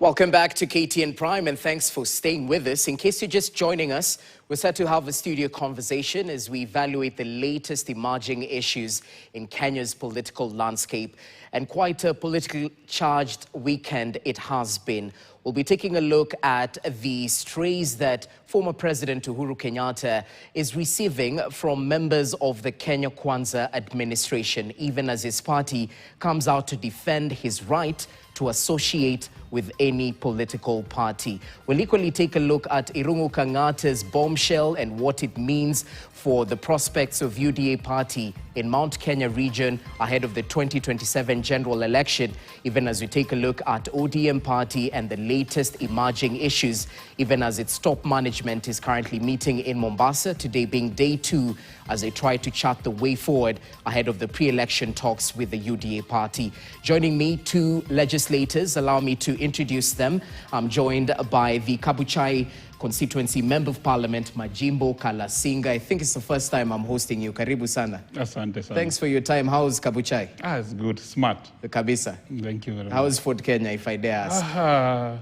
Welcome back to KTN Prime, and thanks for staying with us. In case you're just joining us, we're set to have a studio conversation as we evaluate the latest emerging issues in Kenya's political landscape. And quite a politically charged weekend it has been. We'll be taking a look at the strays that former President Uhuru Kenyatta is receiving from members of the Kenya Kwanza administration, even as his party comes out to defend his right to associate with any political party. We'll equally take a look at Uhuru Kenyatta's bombshell and what it means for the prospects of UDA party in Mount Kenya region ahead of the 2027 general election, even as we take a look at ODM party and the latest emerging issues, even as its top management is currently meeting in Mombasa, today being day 2 as they try to chart the way forward ahead of the pre-election talks with the UDA party. Joining me, 2 legislators. Allow me to introduce them. I'm joined by the Kabuchai Constituency Member of Parliament, Majimbo Kalasinga. I think it's the first time I'm hosting you. Karibu sana. Asante sana. Thanks for your time. How's Kabuchai? It's good. Smart. Kabisa. Thank you very much. How's Fort Kenya, if I dare ask?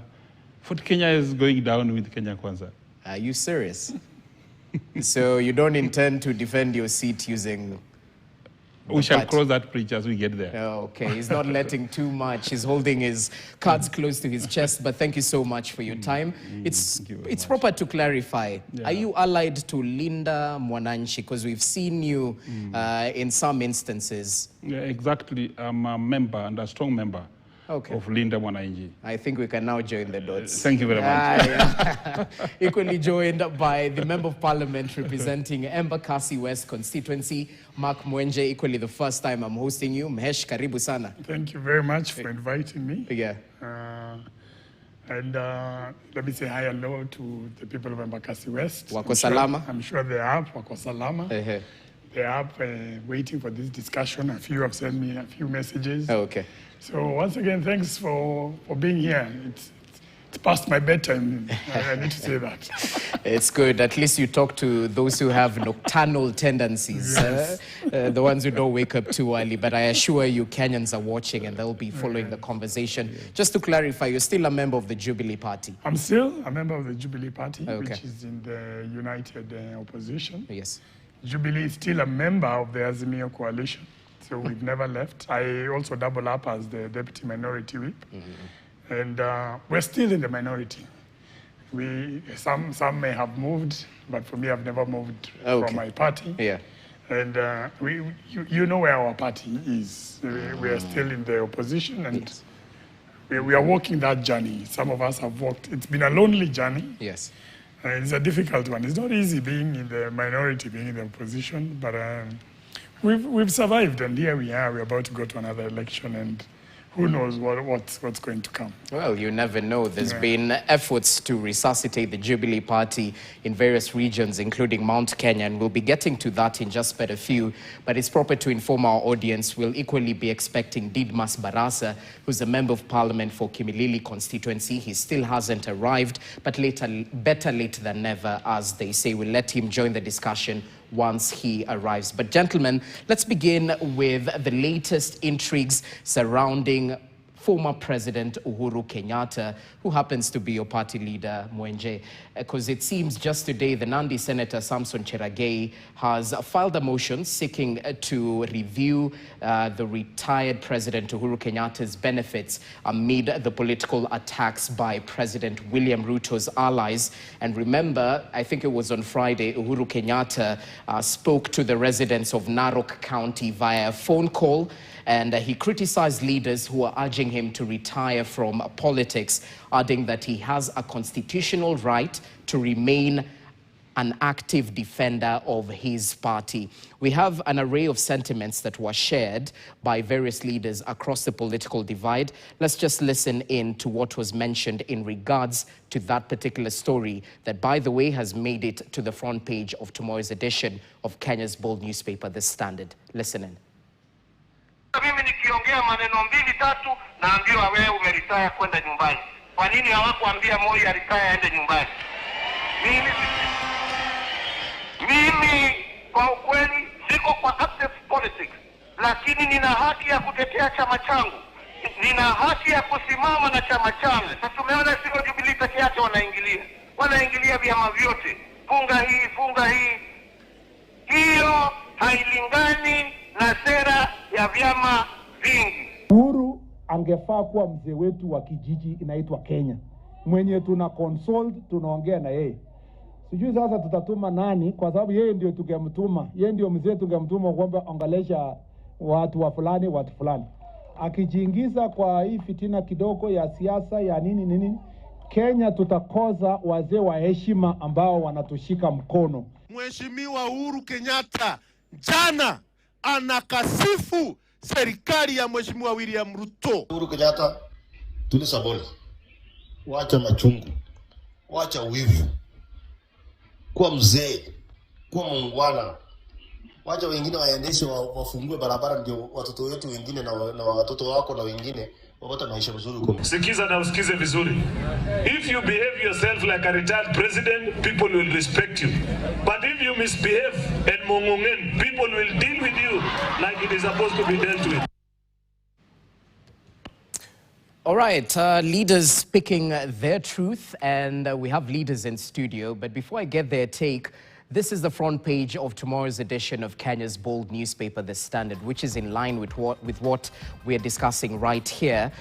Fort Kenya is going down with Kenya Kwanza. Are you serious? So you don't intend to defend your seat using... We shall cross that bridge as we get there. Oh, okay, he's not letting too much. He's holding his cards close to his chest, but thank you so much for your time. It's proper to clarify. Yeah. Are you allied to Linda Mwananchi? Because we've seen you in some instances. Yeah, exactly. I'm a member and a strong member of Linda Mwananchi. I think we can now join the dots. Thank you very much. Equally joined by the Member of Parliament representing Embakasi West constituency, Mark Mwenje. Equally the first time I'm hosting you. Mhesh, karibu sana. Thank you very much for inviting me. Yeah. And let me say hi hello to the people of Embakasi West. Wako salama? I'm sure they are. Wako salama. They are up waiting for this discussion. A few have sent me a few messages. Oh, okay. So once again, thanks for being here. It's past my bedtime. I need to say that. It's good. At least you talk to those who have nocturnal tendencies, yes. The ones who don't wake up too early. But I assure you, Kenyans are watching and they'll be following the conversation. Just to clarify, you're still a member of the Jubilee Party? I'm still a member of the Jubilee Party, which is in the United Opposition. Yes. Jubilee is still a member of the Azimio coalition. So we've never left. I also double up as the Deputy Minority Whip. And we're still in the minority. Some may have moved, but for me, I've never moved from my party. Yeah. And you know where our party is. We are still in the opposition, and we are walking that journey. Some of us have walked. It's been a lonely journey. Yes. It's a difficult one. It's not easy being in the minority, being in the opposition, but we've survived, and here we are. We're about to go to another election, and who knows what's going to come. Well, you never know. There's been efforts to resuscitate the Jubilee Party in various regions, including Mount Kenya, and we'll be getting to that in just but a few. But it's proper to inform our audience we'll equally be expecting Didmas Barasa, who's a Member of Parliament for Kimilili constituency. He still hasn't arrived, but better late than never, as they say. We'll let him join the discussion once he arrives. But gentlemen, let's begin with the latest intrigues surrounding former President Uhuru Kenyatta, who happens to be your party leader, Mwenje. Because it seems just today, the Nandi Senator Samson Cherargei has filed a motion seeking to review the retired President Uhuru Kenyatta's benefits amid the political attacks by President William Ruto's allies. And remember, I think it was on Friday, Uhuru Kenyatta spoke to the residents of Narok County via a phone call, and he criticized leaders who are urging him to retire from politics, adding that he has a constitutional right to remain an active defender of his party. We have an array of sentiments that were shared by various leaders across the political divide. Let's just listen in to what was mentioned in regards to that particular story that, by the way, has made it to the front page of tomorrow's edition of Kenya's bold newspaper, The Standard. Listen in. Mimi nikiongea maneno mbili tatu naambiwa wewe umeritaya kwenda nyumbani. Kwa nini hawakuambia Moi aritaya aende nyumbani? Mimi kwa ukweli siko kwa active politics, lakini nina haki ya kutetea chama changu. lina haki ya kusimama na chama chake. Na tumeona sio Jubilee peke yake wanaingilia vyama vyote, funga hii. Hiyo hailingani na sera ya vyama vingi. Uhuru angefaa kuwa mzee wetu wa kijiji inaitwa Kenya, mwenye tuna consult, tunaongea na yeye. Sijui sasa tutatuma nani, kwa sababu yeye ndio tungemtuma, yeye ndio mzee tungemtuma kwamba ongelesha watu fulani. Akijiingiza kwa hii fitina kidogo ya siasa ya nini, Kenya tutakosa wazee wa heshima ambao wanatushika mkono. Mheshimiwa Uhuru Kenyatta jana anakasifu serikali ya Mheshimiwa William Ruto. Uhuru Kenyatta, tuliza boli, wacha machungu, wacha wivu, kuwa mzee, kuwa muungwana. Wacha wengine waendeshe, wafungue barabara, ndio watoto wetu wengine na watoto wako na wengine wapata maisha mazuri huko. Sikiza na usikize vizuri. If you behave yourself like a retired president, people will respect you. But if you misbehave and mongongen, people will deal with you like it is supposed to be dealt with. All right, leaders speaking their truth, and we have leaders in studio. But before I get their take, this is the front page of tomorrow's edition of Kenya's bold newspaper, The Standard, which is in line with what we are discussing right here.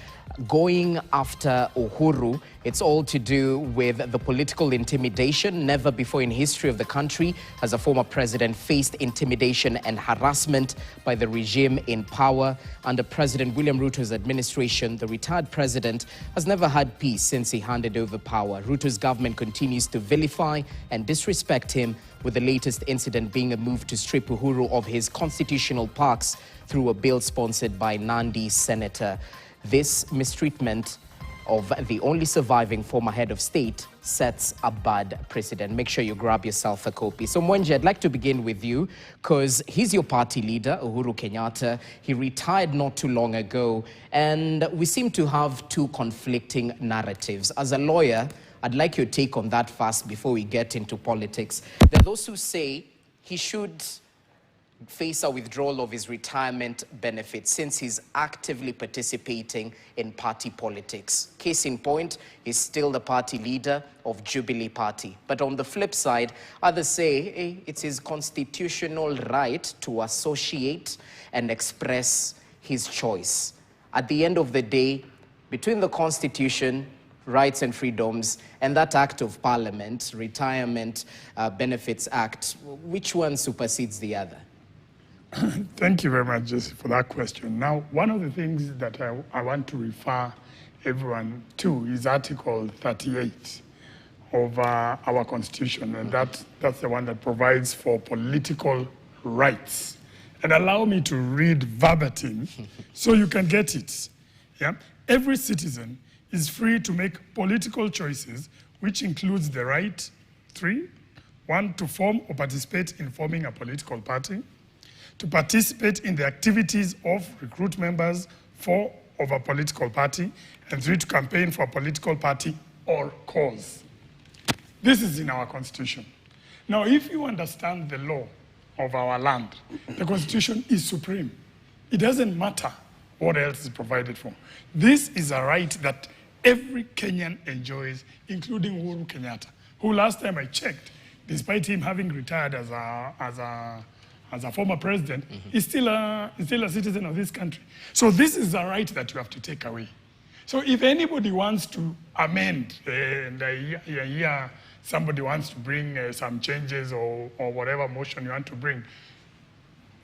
Going after Uhuru, it's all to do with the political intimidation. Never before in history of the country has a former president faced intimidation and harassment by the regime in power. Under President William Ruto's administration, the retired president has never had peace since he handed over power. Ruto's government continues to vilify and disrespect him, with the latest incident being a move to strip Uhuru of his constitutional parks through a bill sponsored by Nandi Senator. This mistreatment of the only surviving former head of state sets a bad precedent. Make sure you grab yourself a copy. So Mwenje, I'd like to begin with you because he's your party leader, Uhuru Kenyatta. He retired not too long ago, and we seem to have two conflicting narratives. As a lawyer, I'd like your take on that first before we get into politics. There are those who say he should face a withdrawal of his retirement benefits since he's actively participating in party politics. Case in point, he's still the party leader of Jubilee Party. But on the flip side, others say it's his constitutional right to associate and express his choice. At the end of the day, between the Constitution, rights and freedoms, and that act of parliament, Retirement Benefits Act, which one supersedes the other? Thank you very much, Jesse, for that question. Now, one of the things that I want to refer everyone to is Article 38 of our Constitution, and that's the one that provides for political rights. And allow me to read verbatim so you can get it. Yeah? Every citizen is free to make political choices, which includes the right, 1, to form or participate in forming a political party, to participate in the activities of recruit members of a political party, and 3, to campaign for a political party or cause. This is in our Constitution. Now, if you understand the law of our land, the Constitution is supreme. It doesn't matter what else is provided for. This is a right that every Kenyan enjoys, including Uhuru Kenyatta, who last time I checked, despite him having retired as a former president, is still a citizen of this country. So this is a right that you have to take away. So if anybody wants to amend, and I hear somebody wants to bring some changes or whatever motion you want to bring,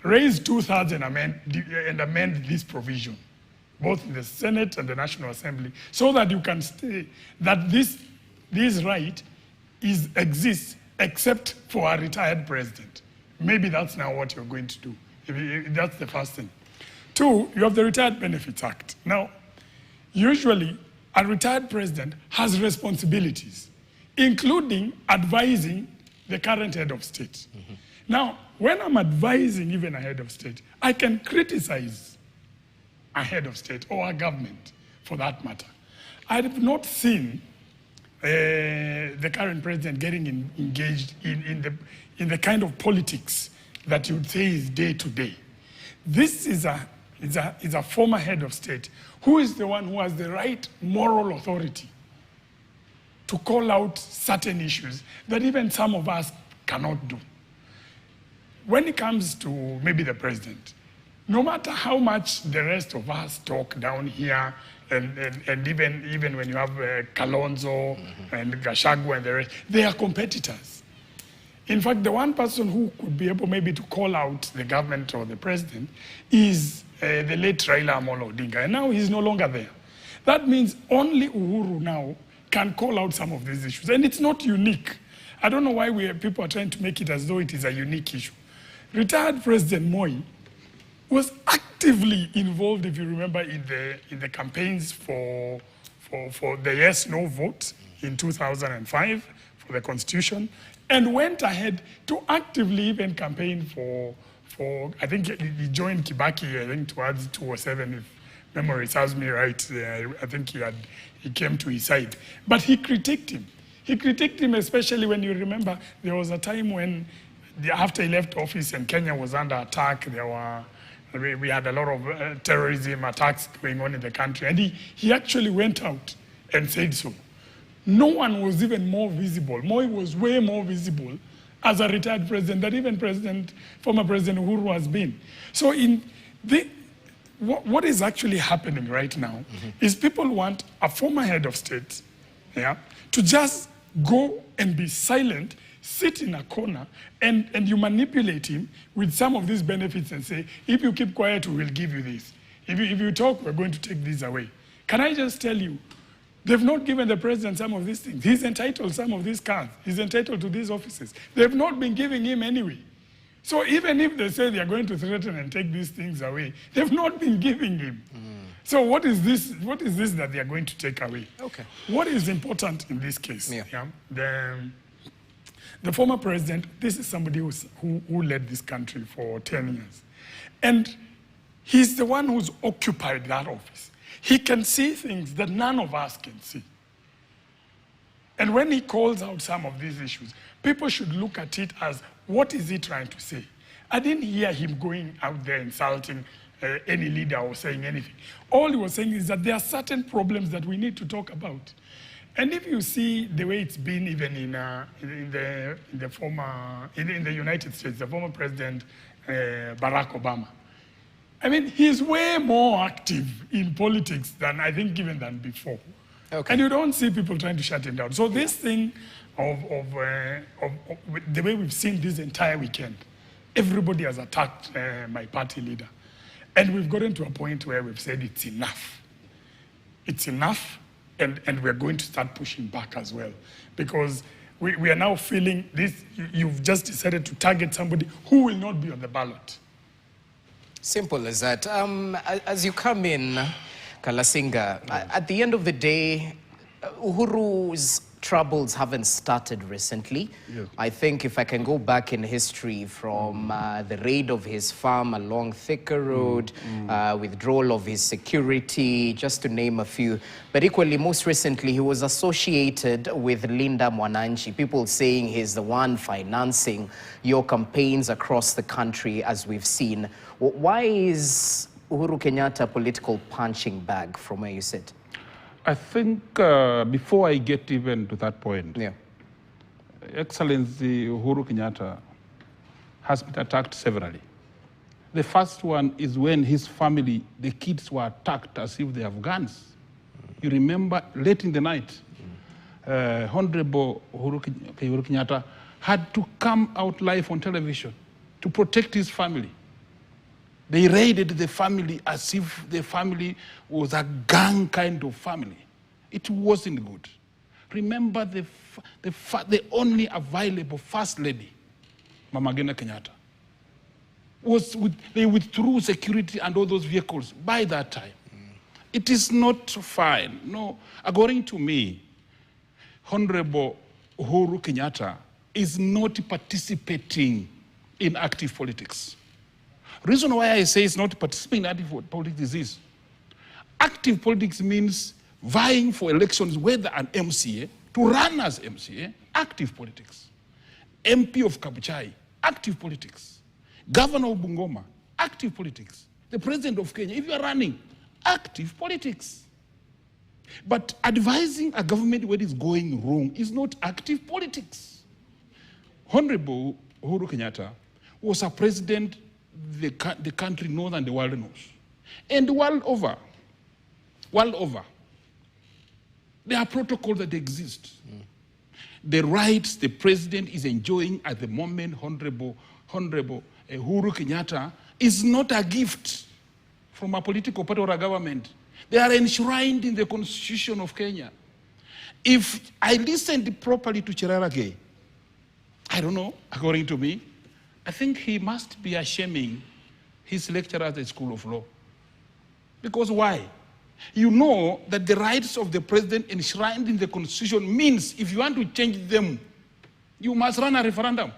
raise 2/3 and amend this provision, both in the Senate and the National Assembly, so that you can say that this right exists except for a retired president. Maybe that's now what you're going to do. That's the first thing. 2, you have the Retired Benefits Act. Now, usually a retired president has responsibilities, including advising the current head of state. Now, when I'm advising even a head of state, I can criticize a head of state or a government for that matter. I have not seen the current president getting engaged in the kind of politics that you would say is day to day. This is a former head of state who is the one who has the right moral authority to call out certain issues that even some of us cannot do. When it comes to maybe the president, no matter how much the rest of us talk down here, and even when you have Kalonzo and Gachagua and the rest, they are competitors. In fact, the one person who could be able maybe to call out the government or the president is the late Raila Amolo Odinga, and now he's no longer there. That means only Uhuru now can call out some of these issues, and it's not unique. I don't know why people are trying to make it as though it is a unique issue. Retired President Moi was actively involved, if you remember, in the campaigns for the yes/no vote in 2005 for the Constitution, and went ahead to actively even campaign for I think he joined Kibaki, I think towards 2007, if memory serves me right. I think he came to his side, but he critiqued him. He critiqued him, especially when you remember there was a time when after he left office and Kenya was under attack, we had a lot of terrorism attacks going on in the country, and he actually went out and said so. No one was even more visible. Moi was way more visible as a retired president than even former President Uhuru has been. So what is actually happening right now is people want a former head of state to just go and be silent, sit in a corner, and you manipulate him with some of these benefits and say, if you keep quiet, we will give you this. If you talk, we're going to take this away. Can I just tell you, they've not given the president some of these things. He's entitled to some of these cars. He's entitled to these offices. They've not been giving him anyway. So even if they say they're going to threaten and take these things away, they've not been giving him. So what is this that they are going to take away? Okay. What is important in this case? The former president, this is somebody who led this country for 10 years. And he's the one who's occupied that office. He can see things that none of us can see. And when he calls out some of these issues, people should look at it as, what is he trying to say? I didn't hear him going out there insulting any leader or saying anything. All he was saying is that there are certain problems that we need to talk about. And if you see the way it's been even in the United States, the former president, Barack Obama, I mean, he's way more active in politics than I think even than before. Okay. And you don't see people trying to shut him down. So this thing of the way we've seen this entire weekend, everybody has attacked my party leader. And we've gotten to a point where we've said it's enough. It's enough, and we're going to start pushing back as well. Because we are now feeling this, you've just decided to target somebody who will not be on the ballot. Simple as that. As you come in, Kalasinga, at the end of the day, Uhuru's troubles haven't started recently. Yes. I think if I can go back in history from the raid of his farm along Thika Road, withdrawal of his security, just to name a few. But equally, most recently, he was associated with Linda Mwananchi, people saying he's the one financing your campaigns across the country, as we've seen. Why is Uhuru Kenyatta a political punching bag from where you sit? I think before I get even to that point, Excellency Uhuru Kenyatta has been attacked severally. The first one is when his family, the kids were attacked as if they have guns. You remember late in the night, Honorable Uhuru Kenyatta had to come out live on television to protect his family. They raided the family as if the family was a gang kind of family. It wasn't good. Remember the only available first lady, Mama Ngina Kenyatta, they withdrew security and all those vehicles by that time. It is not fine. No, according to me, Honorable Uhuru Kenyatta is not participating in active politics. Reason why I say it's not participating in active politics is this. Active politics means vying for elections, whether an MCA, to run as MCA, active politics. MP of Kabuchai, active politics. Governor of Bungoma, active politics. The president of Kenya, if you are running, active politics. But advising a government when it's going wrong is not active politics. Honorable Uhuru Kenyatta was a president the country knows and the world knows. And the world over, there are protocols that exist. The rights the president is enjoying at the moment, Honorable Uhuru Kenyatta, is not a gift from a political party or a government. They are enshrined in the Constitution of Kenya. If I listened properly to Cherargei, I don't know, according to me, I think he must be shaming his lecturer at the School of Law. Because why? You know that the rights of the president enshrined in the Constitution means if you want to change them, you must run a referendum.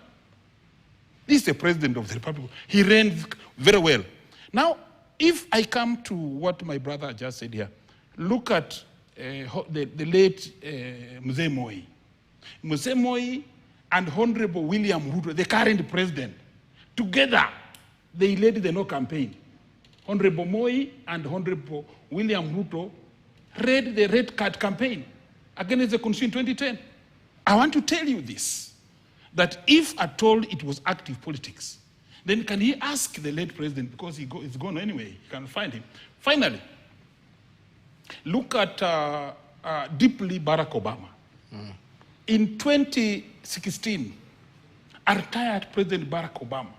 This is the president of the Republic. He ran very well. Now, if I come to what my brother just said here, look at the late Mzee Moi. Mzee Moi and Honorable William Ruto, the current president, together, they led the No campaign. Honorable Moi and Honorable William Ruto led the Red Card campaign against the Constitution in 2010. I want to tell you this, that if at all it was active politics, then can he ask the late president, because he's gone anyway, he can find him. Finally, look at deeply Barack Obama. In 2016, a retired President Barack Obama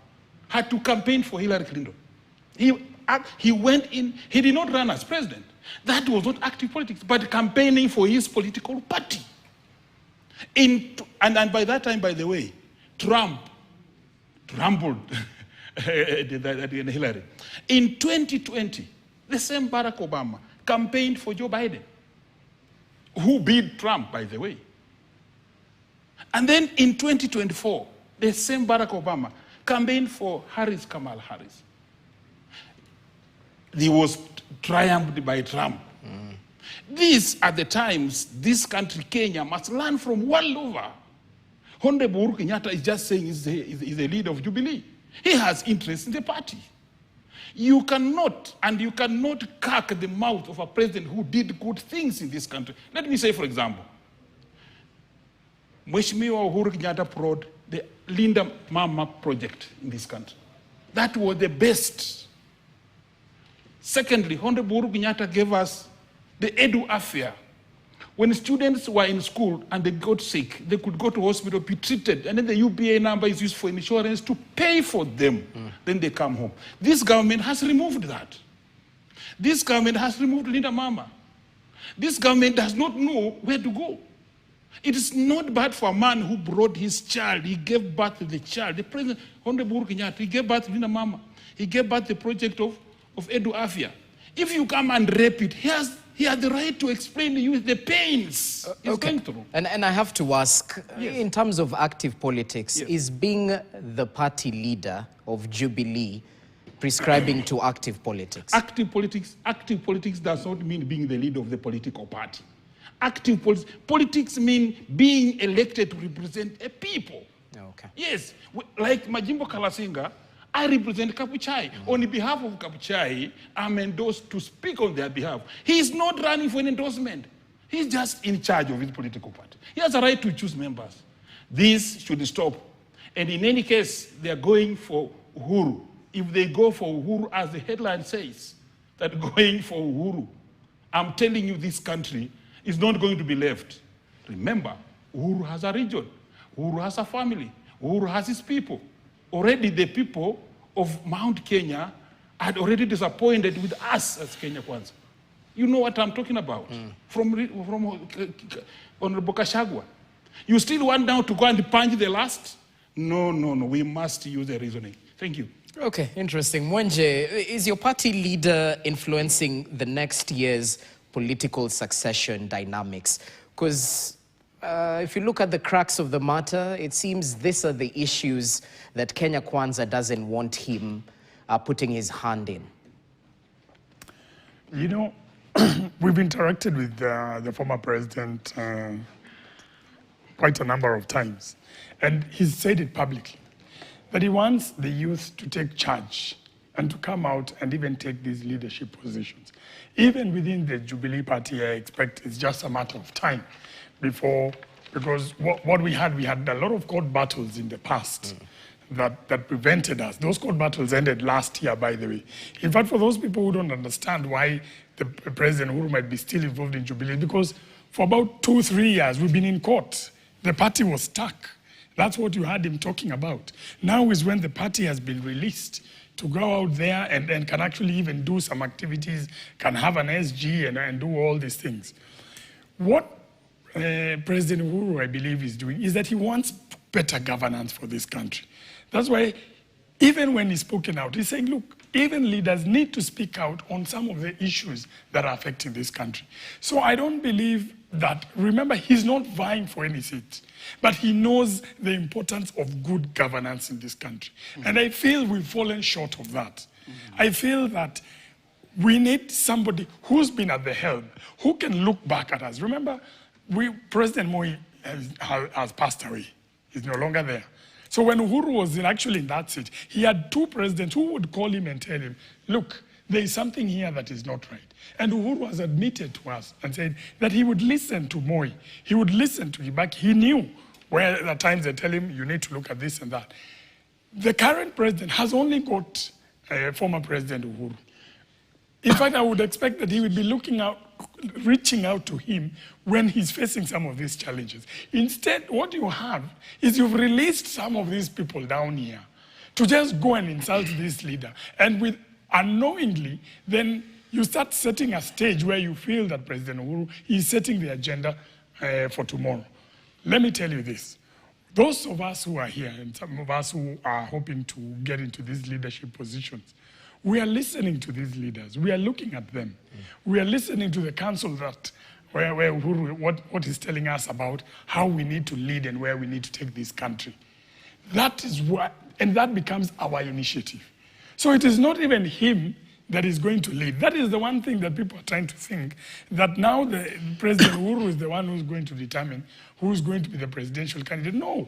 had to campaign for Hillary Clinton. He went in, he did not run as president. That was not active politics, but campaigning for his political party. And by that time, by the way, Trump rumbled Hillary. In 2020, the same Barack Obama campaigned for Joe Biden, who beat Trump, by the way. And then in 2024, the same Barack Obama campaigned for Kamala Harris. He was triumphed by Trump. These are the times this country, Kenya, must learn from world over. Honorable Uhuru Kenyatta is just saying he's a leader of Jubilee. He has interest in the party. You cannot curk the mouth of a president who did good things in this country. Let me say, for example, Mheshimiwa Uhuru Kenyatta brought the Linda Mama project in this country. That was the best. Secondly, Honorable Uhuru Kenyatta gave us the Edu Affair. When students were in school and they got sick, they could go to hospital, be treated, and then the UBA number is used for insurance to pay for them. Then they come home. This government has removed that. This government has removed Linda Mama. This government does not know where to go. It is not bad for a man who brought his child. He gave birth to the child. The president, Honorable Uhuru Kenyatta, he gave birth to Linda Mama. He gave birth to the project of Edu Afia. If you come and rape it, he has the right to explain to you the pains he's going through. And I have to ask, Yes. in terms of active politics, Yes. is being the party leader of Jubilee prescribing to active politics? Active politics does not mean being the leader of the political party. Active politics mean being elected to represent a people. Okay. Yes, like Majimbo Kalasinga, I represent Kapuchai. On behalf of Kapuchai, I'm endorsed to speak on their behalf. He's not running for an endorsement. He's just in charge of his political party. He has a right to choose members. This should stop. And in any case, they are going for Uhuru. If they go for Uhuru, as the headline says, that going for Uhuru, I'm telling you this country is not going to be left. Remember, Uhuru has a region. Uhuru has a family. Uhuru has his people. Already the people of Mount Kenya had already disappointed with us as Kenya Kwanza. You know what I'm talking about? From Honorable Kashagwa. You still want now to go and punch the last? No. We must use the reasoning. Thank you. Okay, interesting. Mwenje, is your party leader influencing the next year's political succession dynamics? Because if you look at the cracks of the matter, it seems these are the issues that Kenya Kwanza doesn't want him putting his hand in. You know, we've interacted with the former president quite a number of times. And he's said it publicly, that he wants the youth to take charge and to come out and even take these leadership positions. Even within the Jubilee Party, I expect it's just a matter of time before, because what we had a lot of court battles in the past that prevented us. Those court battles ended last year, by the way. In fact, for those people who don't understand why the President Uhuru might be still involved in Jubilee, because for about 2-3 years, we've been in court. The party was stuck. That's what you heard him talking about. Now is when the party has been released to go out there and can actually even do some activities, can have an SG and do all these things. What President Uhuru, I believe, is doing is that he wants better governance for this country. That's why even when he's spoken out, he's saying, look, even leaders need to speak out on some of the issues that are affecting this country. So I don't believe that, remember, he's not vying for any seat, but he knows the importance of good governance in this country. And I feel we've fallen short of that. I feel that we need somebody who's been at the helm, who can look back at us. Remember, President Moi has passed away. He's no longer there. So when Uhuru was actually in that seat, he had two presidents who would call him and tell him, look, there is something here that is not right. And Uhuru has admitted to us and said that he would listen to Moi. He would listen to Kibaki. He knew where at times they tell him, you need to look at this and that. The current president has only got former President Uhuru. In fact, I would expect that he would be reaching out to him when he's facing some of these challenges. Instead, what you have is you've released some of these people down here to just go and insult this leader. And with unknowingly, then you start setting a stage where you feel that President Uhuru is setting the agenda for tomorrow. Let me tell you this. Those of us who are here and some of us who are hoping to get into these leadership positions, we are listening to these leaders. We are looking at them. We are listening to the council where Uhuru, what he's telling us about how we need to lead and where we need to take this country. That is what, and that becomes our initiative. So it is not even him that is going to lead. That is the one thing that people are trying to think, that now the President Uhuru is the one who's going to determine who's going to be the presidential candidate. No.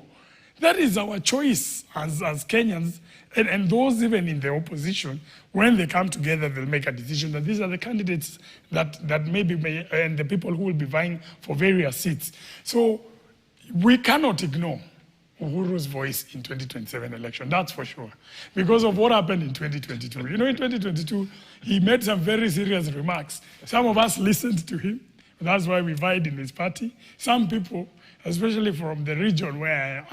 That is our choice as Kenyans, and those even in the opposition, when they come together, they'll make a decision that these are the candidates that maybe and the people who will be vying for various seats. So we cannot ignore Uhuru's voice in 2027 election, that's for sure, because of what happened in 2022. You know, in 2022, he made some very serious remarks. Some of us listened to him. That's why we vied in his party. Some people, especially from the region where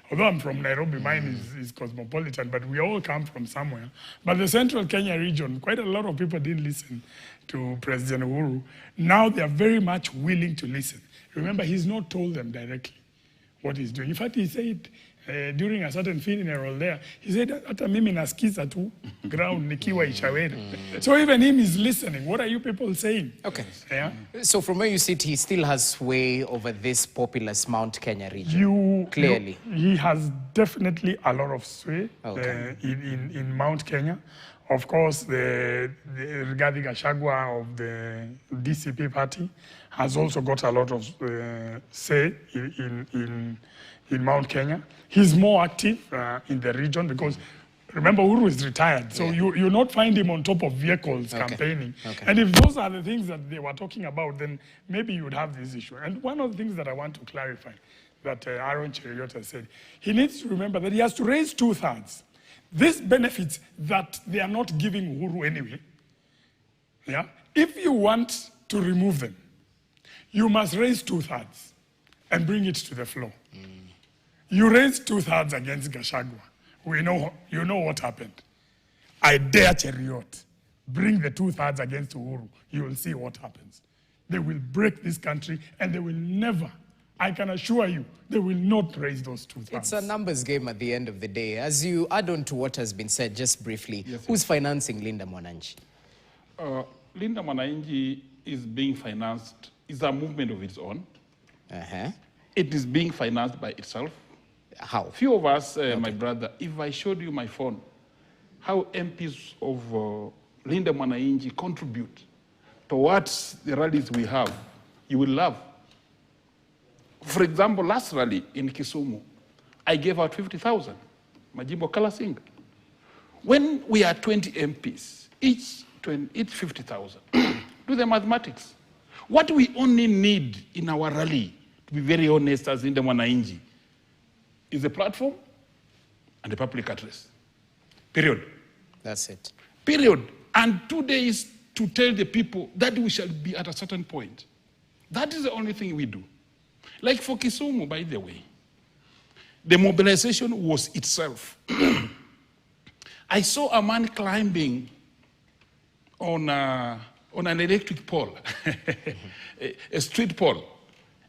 although I'm from Nairobi, mine is cosmopolitan, but we all come from somewhere. But the central Kenya region, quite a lot of people didn't listen to President Uhuru. Now they are very much willing to listen. Remember, he's not told them directly what he's doing. In fact, he said during a certain funeral there, he said, "Hata mimi nasikiza tu ground nikiwa Ishawere." So even him is listening. What are you people saying? Okay. Yeah? So from where you sit, he still has sway over this populous Mount Kenya region. Clearly. He has definitely a lot of sway in Mount Kenya. Of course, the Rigathi Gachagua of the DCP party has also got a lot of say in Mount Kenya. He's more active in the region because, remember, Uhuru is retired, so you'll not find him on top of vehicles campaigning. And if those are the things that they were talking about, then maybe you would have this issue. And one of the things that I want to clarify that Aaron Cheruiyot said, he needs to remember that he has to raise 2/3. These benefits that they are not giving Uhuru anyway, if you want to remove them, you must raise 2/3 and bring it to the floor. You raised 2/3 against Gachagua. You know what happened. I dare Cheruiyot, bring the 2/3 against Uhuru. You will see what happens. They will break this country and they will never, I can assure you, they will not raise those 2/3. It's a numbers game at the end of the day. As you add on to what has been said just briefly, who's financing Linda Mwananchi? Linda Mwananchi is being financed, is a movement of its own. It is being financed by itself. How? Few of us, my brother, if I showed you my phone, how MPs of Linda Mwananchi contribute towards the rallies we have, you will laugh. For example, last rally in Kisumu, I gave out 50,000, Majimbo Kalasinga. When we are 20 MPs, each 50,000, do the mathematics. What we only need in our rally, to be very honest, as in the Mwananchi, is a platform and a public address. Period. That's it. Period. And 2 days to tell the people that we shall be at a certain point. That is the only thing we do. Like for Kisumu, by the way, the mobilization was itself. I saw a man climbing on an electric pole, a street pole,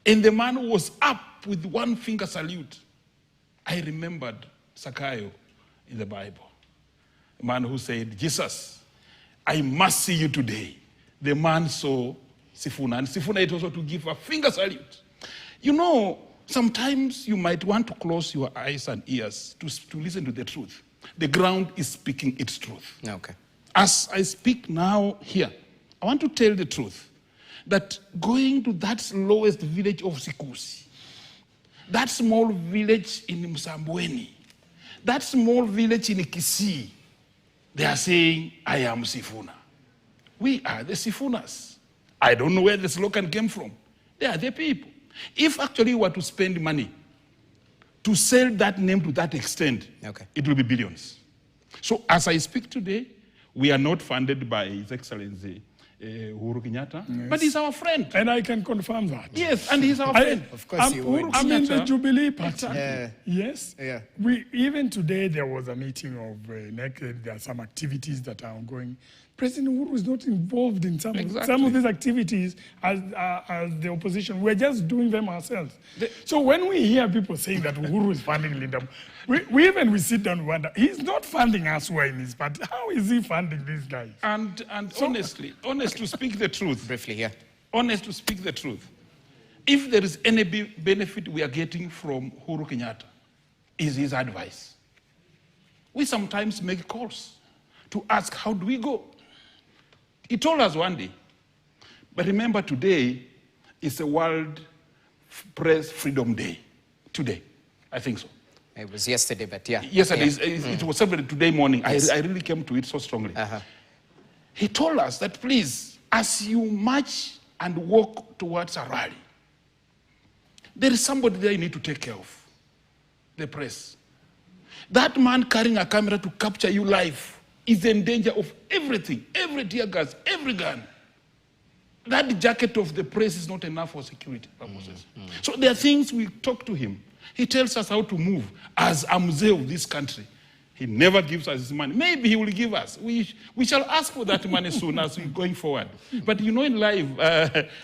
and the man was up with one finger salute. I remembered Zakayo in the Bible, a man who said, Jesus, I must see you today. The man saw Sifuna, and Sifuna it also to give a finger salute. You know, sometimes you might want to close your eyes and ears to listen to the truth. The ground is speaking its truth. Okay. As I speak now here, I want to tell the truth that going to that lowest village of Sikusi, that small village in Msambweni, that small village in Kisii, they are saying, I am Sifuna. We are the Sifunas. I don't know where the slogan came from. They are the people. If actually you were to spend money to sell that name to that extent, okay, it will be billions. So as I speak today, we are not funded by His Excellency Uhuru Kenyatta, yes, but he's our friend. And I can confirm that. Yes, and he's our friend. Of course you would. I'm in the Jubilee Party. Exactly. Yes. Yeah. Even today there was a meeting of NEC. There are some activities that are ongoing. President Uhuru is not involved in some of these activities as the opposition. We're just doing them ourselves. So when we hear people saying that Uhuru is funding Linda, we sit down and wonder, he's not funding us who are in his party. How is he funding these guys? And so, honest to speak the truth. Briefly here. Honest to speak the truth. If there is any benefit we are getting from Uhuru Kenyatta, is his advice. We sometimes make calls to ask, how do we go? He told us one day, but remember today is a World Press Freedom Day. Today, I think so. It was yesterday, but yeah. Yesterday, it was celebrated today morning. Yes. I really came to it so strongly. He told us that please, as you march and walk towards a rally, there is somebody there you need to take care of, the press. That man carrying a camera to capture you live is in danger of everything, every tear gas, every gun. That jacket of the press is not enough for security purposes. So there are things we talk to him. He tells us how to move as a mzee of this country. He never gives us his money. Maybe he will give us. We shall ask for that money soon as we're going forward. But you know, in life,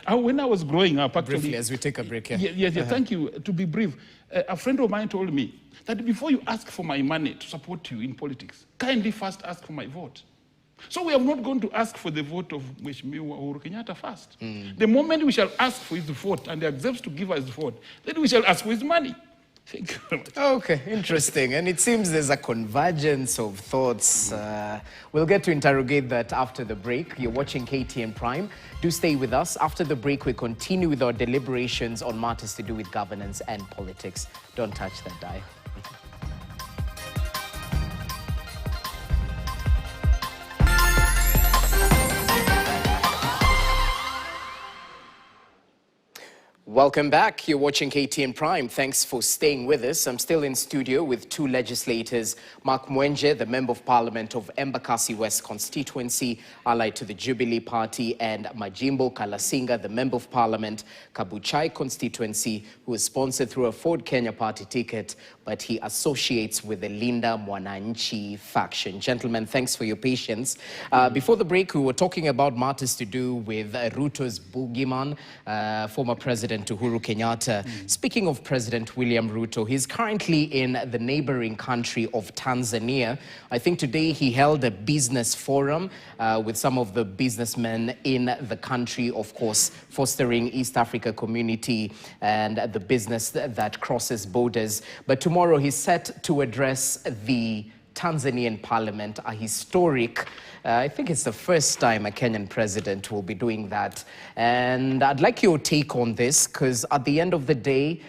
when I was growing up, actually... Briefly, as we take a break here. Yes, thank you. To be brief, a friend of mine told me that before you ask for my money to support you in politics, kindly first ask for my vote. So we have not gone to ask for the vote of Mheshimiwa Uhuru Kenyatta first. The moment we shall ask for his vote and he accepts to give us the vote, then we shall ask for his money. Thank you very much. Okay, interesting. And it seems there's a convergence of thoughts. We'll get to interrogate that after the break. You're watching KTN Prime. Do stay with us. After the break, we continue with our deliberations on matters to do with governance and politics. Don't touch that dial. Welcome back. You're watching KTN Prime. Thanks for staying with us. I'm still in studio with two legislators, Mark Mwenje, the Member of Parliament of Embakasi West constituency, allied to the Jubilee Party, and Majimbo Kalasinga, the Member of Parliament, Kabuchai constituency, who is sponsored through a Ford Kenya party ticket, but he associates with the Linda Mwananchi faction. Gentlemen, thanks for your patience. Before the break, we were talking about matters to do with Ruto's boogeyman, former President Uhuru Kenyatta. Speaking of President William Ruto, he's currently in the neighboring country of Tanzania. I think today he held a business forum with some of the businessmen in the country, of course, fostering East Africa community and the business that crosses borders. But tomorrow he's set to address the Tanzanian parliament, a historic, I think it's the first time a Kenyan president will be doing that. And I'd like your take on this, because at the end of the day,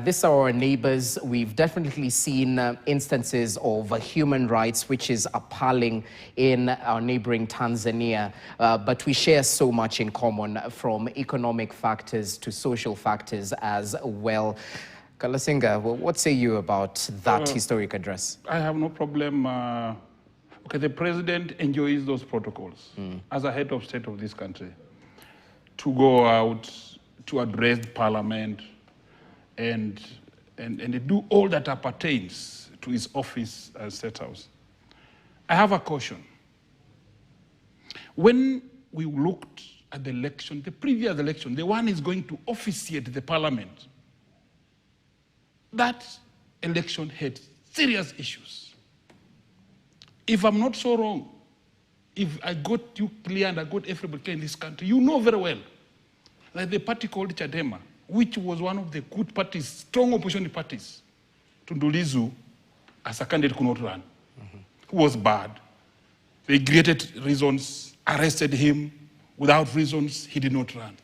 these are our neighbors. We've definitely seen instances of human rights, which is appalling in our neighboring Tanzania. But we share so much in common, from economic factors to social factors as well. Kalasinga, what say you about that historic address? I have no problem. Okay, the president enjoys those protocols as a head of state of this country, to go out, to address parliament, and do all that appertains to his office as State House. I have a caution. When we looked at the election, the previous election, the one is going to officiate the parliament, that election had serious issues. If I'm not so wrong, if I got you clear and I got everybody clear in this country, you know very well that the party called Chadema, which was one of the good parties, strong opposition parties, Tundu Lissu, as a candidate, could not run. Who was bad. They created reasons, arrested him. Without reasons, he did not run.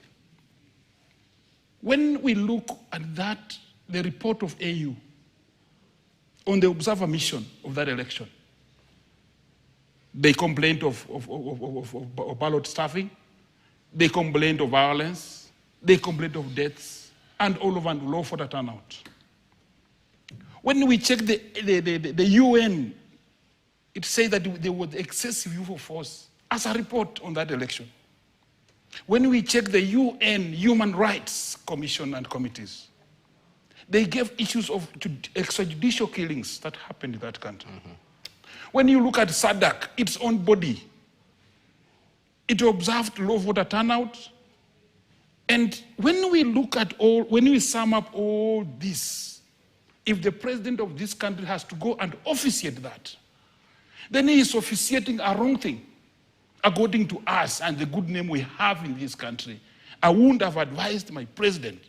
When we look at that, the report of AU on the observer mission of that election, they complained of ballot stuffing, they complained of violence, they complained of deaths, and all over and low for the turnout. When we check the UN, it says that there was excessive use of force as a report on that election. When we check the UN Human Rights Commission and committees, they gave issues of extrajudicial killings that happened in that country. When you look at SADC, its own body, it observed low voter turnout. And when we look at when we sum up all this, if the president of this country has to go and officiate that, then he is officiating a wrong thing, according to us and the good name we have in this country. I wouldn't have advised my president,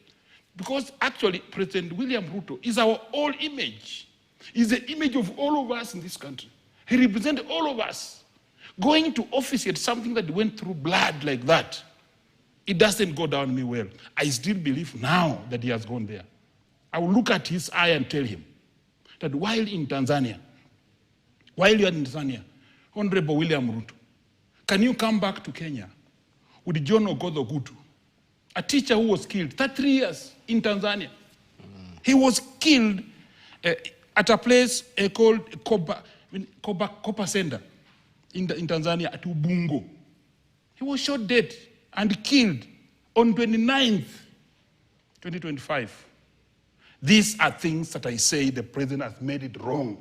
because actually President William Ruto is our all image. He's the image of all of us in this country. He represents all of us. Going to officiate something that went through blood like that, it doesn't go down me well. I still believe now that he has gone there. I will look at his eye and tell him that while you're in Tanzania, Honorable William Ruto, can you come back to Kenya with John Ogodho Gutu, a teacher who was killed 33 years in Tanzania? He was killed at a place called Kopa Center in Tanzania, at Ubungo. He was shot dead and killed on 29th, 2025. These are things that I say the president has made it wrong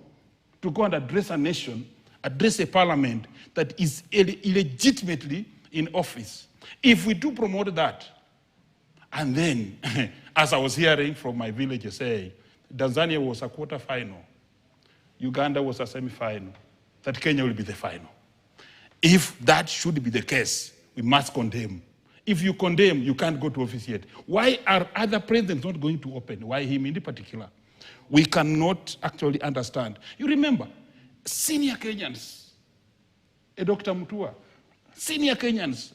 to go and address a nation, address a parliament that is illegitimately in office. If we do promote that, and then, as I was hearing from my village say, Tanzania was a quarter-final, Uganda was a semi-final, that Kenya will be the final. If that should be the case, we must condemn. If you condemn, you can't go to officiate. Why are other presidents not going to open? Why him in particular? We cannot actually understand. You remember, senior Kenyans, Dr. Mutua, senior Kenyans,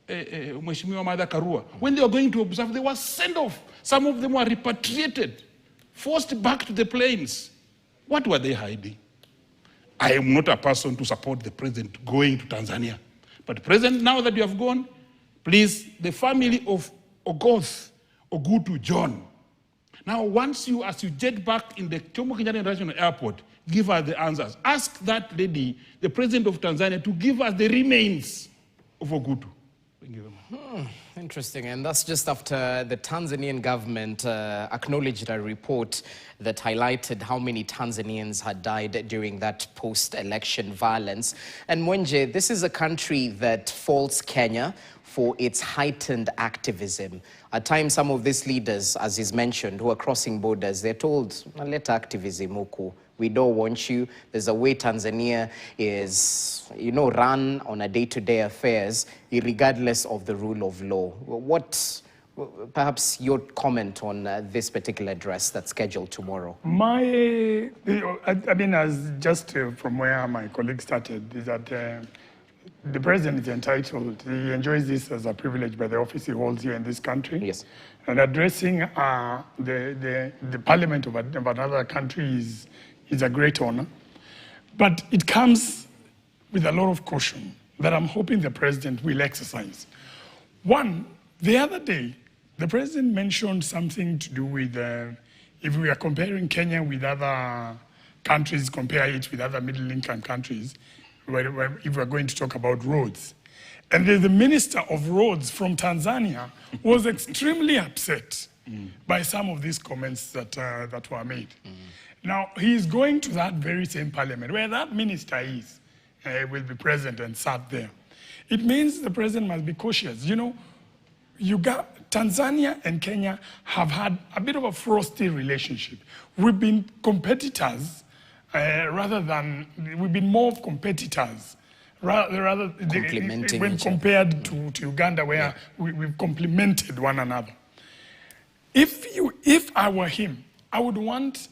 Mheshimiwa Martha Karua, when they were going to observe, they were sent off. Some of them were repatriated, forced back to the plains. What were they hiding? I am not a person to support the president going to Tanzania. But President, now that you have gone, please, the family of Ogoth, Ogutu, John, now once you, as you jet back in the Jomo Kenyatta International Airport, give us the answers. Ask that lady, the president of Tanzania, to give us the remains of Ogutu. Thank you very much. Interesting, and that's just after the Tanzanian government acknowledged a report that highlighted how many Tanzanians had died during that post-election violence. And Mwenje, this is a country that faults Kenya for its heightened activism. At times, some of these leaders, as is mentioned, who are crossing borders, they're told, let activism huku. We don't want you. There's a way Tanzania is, run on a day-to-day affairs, regardless of the rule of law. What Well, perhaps your comment on this particular address that's scheduled tomorrow. I mean, as just from where my colleague started, is that the president is entitled, he enjoys this as a privilege by the office he holds here in this country. Yes. And addressing the parliament of another country is a great honor. But it comes with a lot of caution that I'm hoping the president will exercise. One, the other day, the president mentioned something to do with if we are comparing Kenya with other countries, compare it with other middle-income countries, if we're going to talk about roads. And the minister of roads from Tanzania was extremely upset by some of these comments that were made. Now, he is going to that very same parliament where that minister is, will be present and sat there. It means the president must be cautious. You know, Tanzania and Kenya have had a bit of a frosty relationship. We've been competitors we've been more of competitors rather when compared to Uganda, where we've complemented one another. If I were him, I would want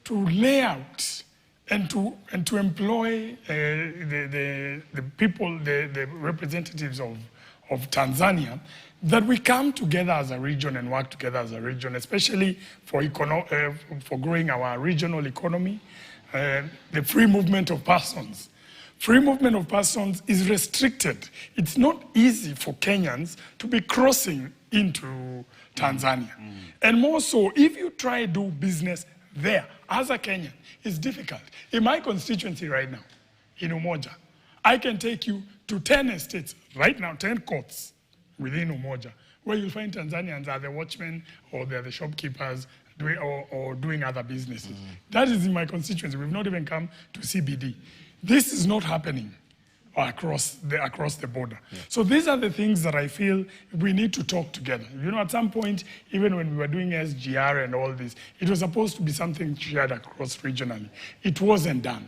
to lay out and to employ the people, the representatives of Tanzania, that we come together as a region and work together as a region, especially for growing our regional economy, the free movement of persons. Free movement of persons is restricted. It's not easy for Kenyans to be crossing into Tanzania. And more so, if you try to do business there as a Kenyan, it's difficult. In my constituency right now, in Umoja, I can take you to 10 estates, right now, 10 courts within Umoja, where you'll find Tanzanians are the watchmen or they're the shopkeepers doing other businesses. That is in my constituency. We've not even come to CBD. This is not happening across the border. So these are the things that I feel we need to talk together. You know, at some point, even when we were doing SGR and all this, it was supposed to be something shared across regionally. It wasn't done.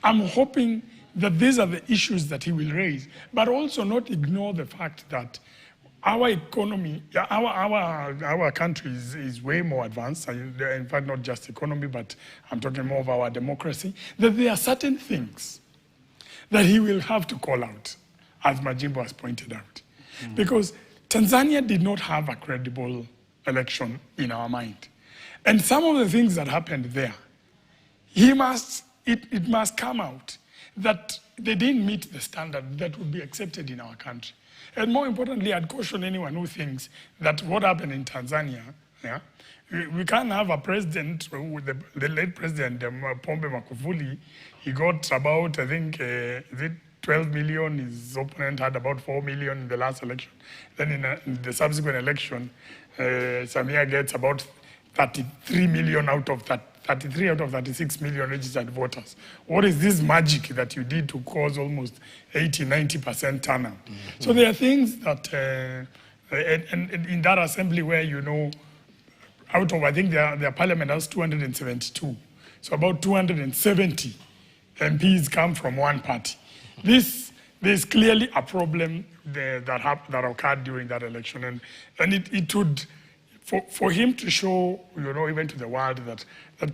I'm hoping that these are the issues that he will raise, but also not ignore the fact that our economy, our country is way more advanced. In fact, not just economy, but I'm talking more of our democracy, that there are certain things that he will have to call out, as Majimbo has pointed out. Because Tanzania did not have a credible election in our mind. And some of the things that happened there, it must come out that they didn't meet the standard that would be accepted in our country. And more importantly, I'd caution anyone who thinks that what happened in Tanzania, we can't have a president, the late president, Pombe Magufuli, he got about, I think, 12 million, his opponent had about 4 million in the last election. Then in the subsequent election, Samia gets about 33 million out of 33 out of 36 million registered voters. What is this magic that you did to cause almost 80-90% turnout? So there are things that, and in that assembly where, you know, out of, I think their parliament has 272. So about 270 MPs come from one party. There's clearly a problem that occurred during that election. And it would, for him to show, you know, even to the world that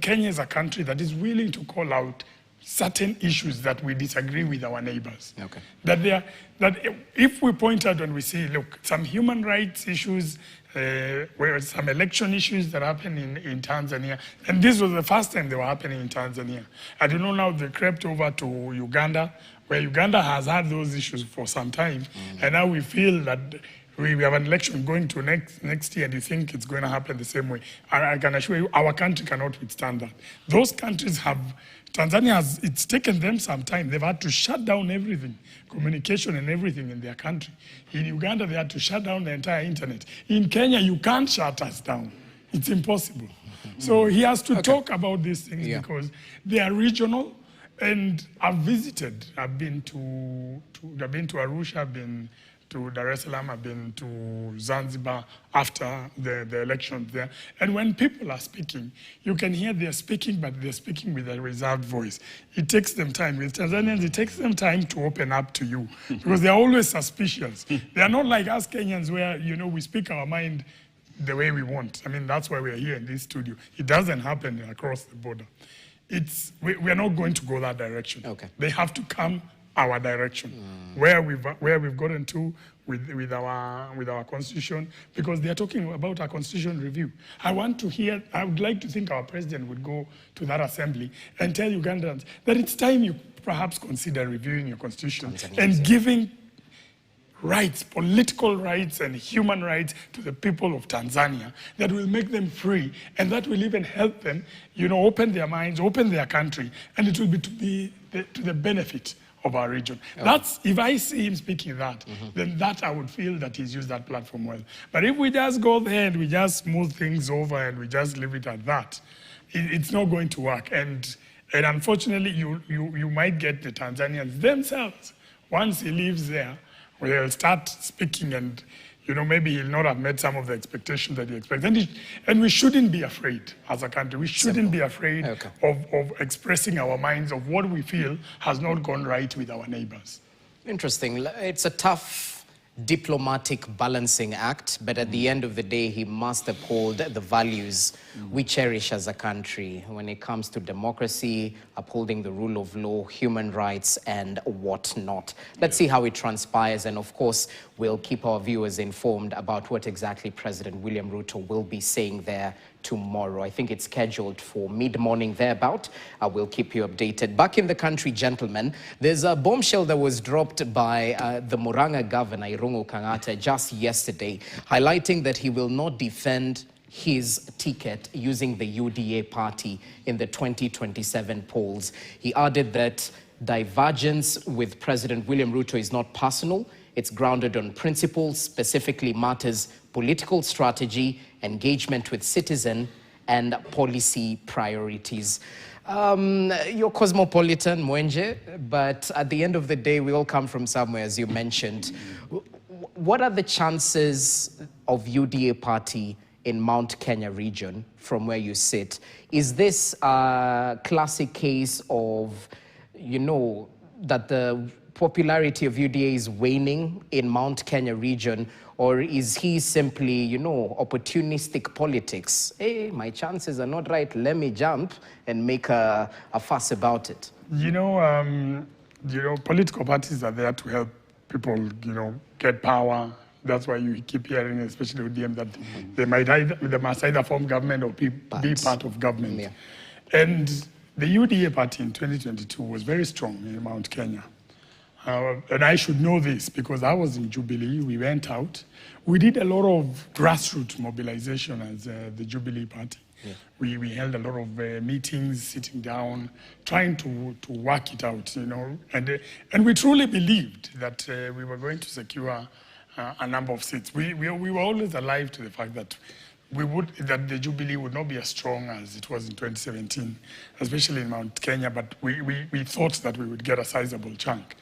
Kenya is a country that is willing to call out certain issues that we disagree with our neighbors. Okay. That if we point out and we see, look, some human rights issues, where some election issues that happen in Tanzania, and this was the first time they were happening in Tanzania. I don't know, now they crept over to Uganda, where Uganda has had those issues for some time, and now we feel that we have an election going to next year, and you think it's going to happen the same way. I can assure you, our country cannot withstand that. Those countries have, Tanzania it's taken them some time. They've had to shut down everything, communication and everything in their country. In Uganda, they had to shut down the entire internet. In Kenya, you can't shut us down. It's impossible. So he has to talk about these things because they are regional, and I've visited. I've been to Arusha, I've been to Dar es Salaam, I've been to Zanzibar after the elections there. And when people are speaking, you can hear they're speaking, but they're speaking with a reserved voice. It takes them time. With Tanzanians, it takes them time to open up to you because they're always suspicious. They're not like us Kenyans where, you know, we speak our mind the way we want. I mean, that's why we're here in this studio. It doesn't happen across the border. We're not going to go that direction. Okay. They have to come our direction, where we've gotten to with our constitution, because they are talking about a constitution review. I would like to think our president would go to that assembly and tell Ugandans that it's time you perhaps consider reviewing your constitution and giving rights, political rights and human rights to the people of Tanzania that will make them free, and that will even help them, you know, open their minds, open their country, and it will be to the benefit of our region. That's, if I see him speaking that, then that I would feel that he's used that platform well. But if we just go there and we just smooth things over and we just leave it at that, it's not going to work. And unfortunately, you might get the Tanzanians themselves, once he leaves there, they'll start speaking, and you know, maybe he'll not have met some of the expectations that he expects. And we shouldn't be afraid as a country. We shouldn't be afraid of expressing our minds of what we feel has not gone right with our neighbors. Interesting. It's a tough diplomatic balancing act, but at the end of the day, he must uphold the values we cherish as a country when it comes to democracy, upholding the rule of law, human rights, and whatnot. Let's see how it transpires, and of course, we'll keep our viewers informed about what exactly President William Ruto will be saying there tomorrow. I think it's scheduled for mid-morning thereabout. We'll keep you updated. Back in the country, gentlemen, there's a bombshell that was dropped by the Murang'a governor, Uhuru Kenyatta, just yesterday, highlighting that he will not defend his ticket using the UDA party in the 2027 polls. He added that divergence with President William Ruto is not personal. It's grounded on principles, specifically matters political strategy, engagement with citizen, and policy priorities. You're cosmopolitan, Mwenje, but at the end of the day, we all come from somewhere, as you mentioned. What are the chances of UDA party in Mount Kenya region from where you sit? Is this a classic case of, you know, that the popularity of UDA is waning in Mount Kenya region, or is he simply, you know, opportunistic politics? Hey, my chances are not right, let me jump and make a fuss about it. You know, political parties are there to help people, you know, get power. That's why you keep hearing, especially with them, that they must either form government or be part of government. Yeah. And the UDA party in 2022 was very strong in Mount Kenya. And I should know this because I was in Jubilee. We went out. We did a lot of grassroots mobilization as the Jubilee party. Yeah. We held a lot of meetings, sitting down, trying to work it out, you know. And we truly believed that we were going to secure a number of seats. We were always alive to the fact that that the Jubilee would not be as strong as it was in 2017, especially in Mount Kenya, but we thought that we would get a sizable chunk.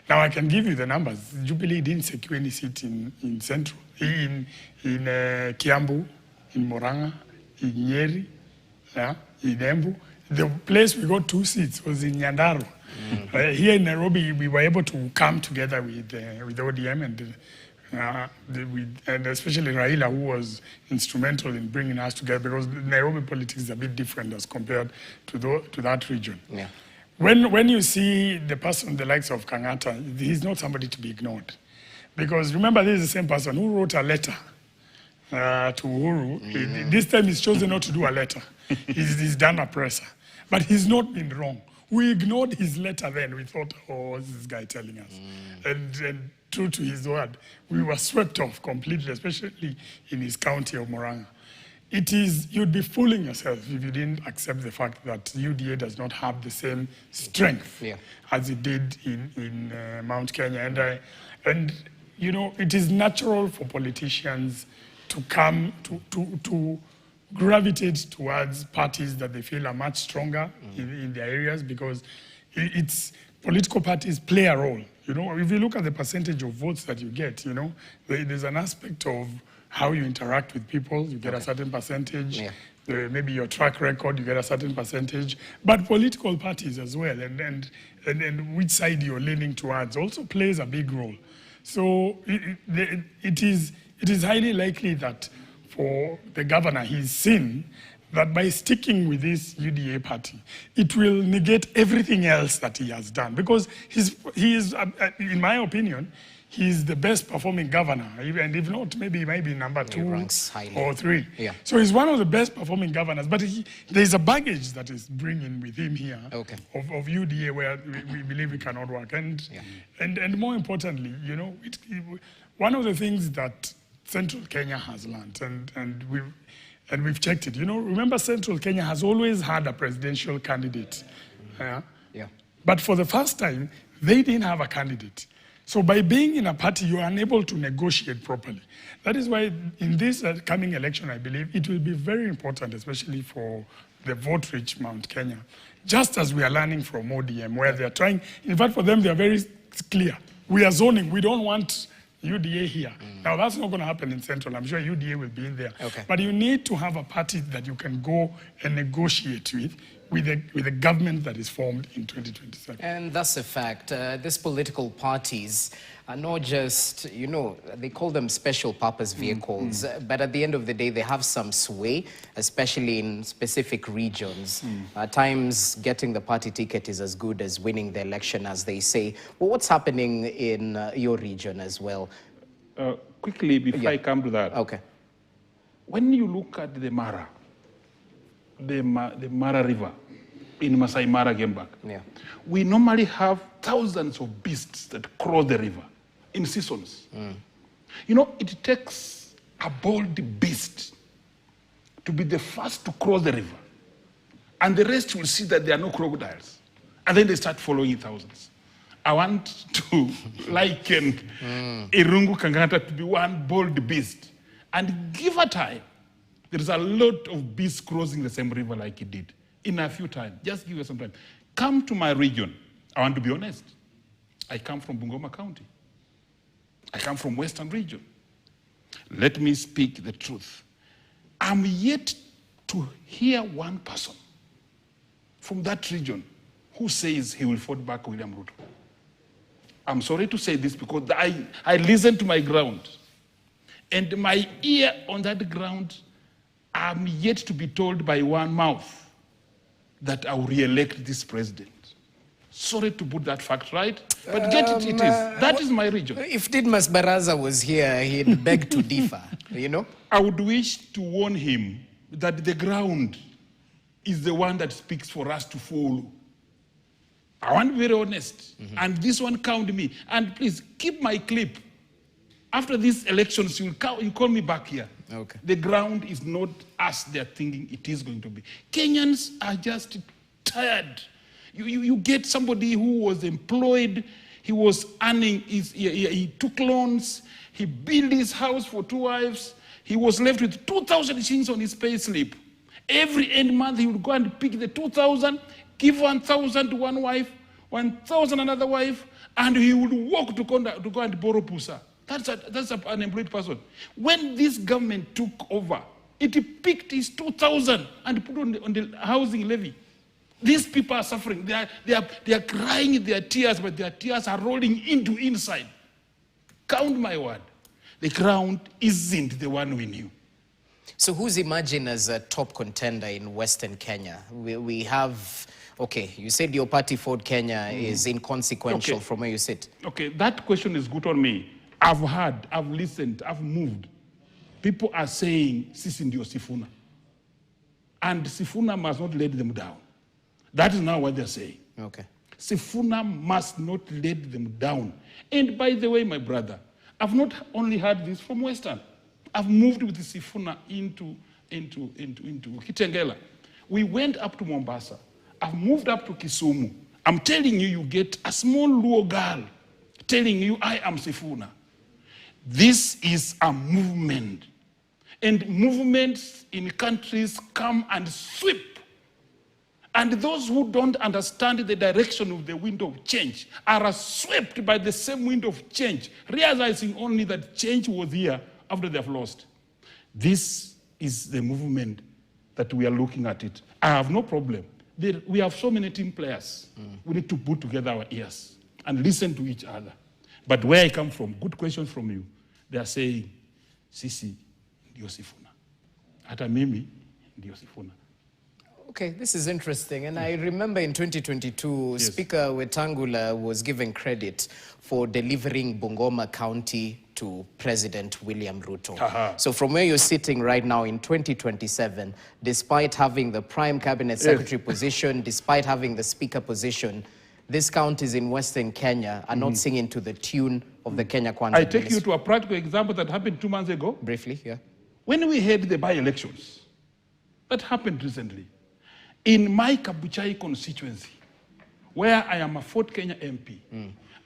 Now I can give you the numbers. Jubilee didn't secure any seat in Central, in Kiambu, in Murang'a, in Nyeri, in Embu. The place we got 2 seats was in Nyandarua. Here in Nairobi, we were able to come together with ODM and especially Raila, who was instrumental in bringing us together, because Nairobi politics is a bit different as compared to that region. Yeah. When you see the person, the likes of Kenyatta, he's not somebody to be ignored. Because remember, this is the same person who wrote a letter to Uhuru. This time he's chosen not to do a letter. He's done a presser. But he's not been wrong. We ignored his letter then. We thought, oh, what's this guy telling us? And true to his word, we were swept off completely, especially in his county of Murang'a. You'd be fooling yourself if you didn't accept the fact that UDA does not have the same strength as it did in Mount Kenya. And you know, it is natural for politicians to come to gravitate towards parties that they feel are much stronger in their areas, because political parties play a role. You know, if you look at the percentage of votes that you get, you know, there's an aspect of how you interact with people. You get a certain percentage. Yeah. Maybe your track record, you get a certain percentage. But political parties as well, and which side you're leaning towards also plays a big role. So it is highly likely that for the governor, he's seen that by sticking with this UDA party, it will negate everything else that he has done. Because he is, in my opinion, he's the best performing governor. And if not, maybe he might be number 2 or 3. Yeah. So he's one of the best performing governors. But there's a baggage that is bringing with him here of UDA where we believe it cannot work. And more importantly, you know, one of the things that Central Kenya has learned, and we've checked it. You know, remember Central Kenya has always had a presidential candidate. But for the first time, they didn't have a candidate. So by being in a party, you are unable to negotiate properly. That is why in this coming election, I believe it will be very important, especially for the vote-rich Mount Kenya, just as we are learning from ODM, where they are trying, in fact, for them, they are very clear. We are zoning. We don't want UDA here. Now, that's not going to happen in Central. I'm sure UDA will be in there. But you need to have a party that you can go and negotiate with a government that is formed in 2027. And that's a fact. These political parties are not just, you know, they call them special purpose vehicles, but at the end of the day, they have some sway, especially in specific regions. At times, getting the party ticket is as good as winning the election, as they say. Well, what's happening in your region as well? Quickly, before I come to that. Okay. When you look at the Mara, the Mara River in Masai Mara Game Park, we normally have thousands of beasts that cross the river in seasons. You know, it takes a bold beast to be the first to cross the river, and the rest will see that there are no crocodiles, and then they start following in thousands. I want to liken Irungu Kangata to be one bold beast, and give a time. There is a lot of beasts crossing the same river like it did in a few times. Just give us some time. Come to my region. I want to be honest. I come from Bungoma County. I come from Western region. Let me speak the truth. I'm yet to hear one person from that region who says he will vote back William Ruto. I'm sorry to say this because I listen to my ground. And my ear on that ground, I'm yet to be told by one mouth that I will re-elect this president. Sorry to put that fact right, but get it, it is. That is my region. If Didmas Baraza was here, he'd beg to differ, you know? I would wish to warn him that the ground is the one that speaks for us to follow. I want to be very honest, and this one count me. And please, keep my clip. After these elections, you call me back here. The ground is not as they're thinking it is going to be. Kenyans are just tired. You get somebody who was employed, he was earning, he took loans, he built his house for 2 wives, he was left with 2,000 shillings on his pay slip. Every end month he would go and pick the 2,000, give 1,000 to one wife, 1,000 another wife, and he would walk to go and borrow pusa. That's an unemployed person. When this government took over, it picked his 2,000 and put on the housing levy. These people are suffering. They are crying their tears, but their tears are rolling into inside. Count my word. The ground isn't the one we knew. So who's emerging as a top contender in Western Kenya? We have, okay, you said your party Ford Kenya is inconsequential from where you sit. Okay, that question is good on me. I've heard, I've listened, I've moved. People are saying, Sisi ndio Sifuna. And Sifuna must not let them down. That is now what they're saying. Sifuna must not let them down. And by the way, my brother, I've not only heard this from Western. I've moved with Sifuna into Kitengela. We went up to Mombasa. I've moved up to Kisumu. I'm telling you, you get a small Luo girl telling you, I am Sifuna. This is a movement. And movements in countries come and sweep. And those who don't understand the direction of the wind of change are swept by the same wind of change, realizing only that change was here after they have lost. This is the movement that we are looking at it. I have no problem. We have so many team players. We need to put together our ears and listen to each other. But where I come from, good questions from you, they are saying, Sisi, ndio Sifuna. Hata mimi, ndio Sifuna. Okay, this is interesting. And I remember in 2022, Speaker Wetangula was given credit for delivering Bungoma County to President William Ruto. So from where you're sitting right now in 2027, despite having the prime cabinet secretary position, despite having the speaker position, these counties in Western Kenya are not singing to the tune of the Kenya Kwanza. I take you to a practical example that happened 2 months ago. Briefly, yeah. When we had the by-elections, that happened recently. In my Kabuchai constituency, where I am a Fort Kenya MP,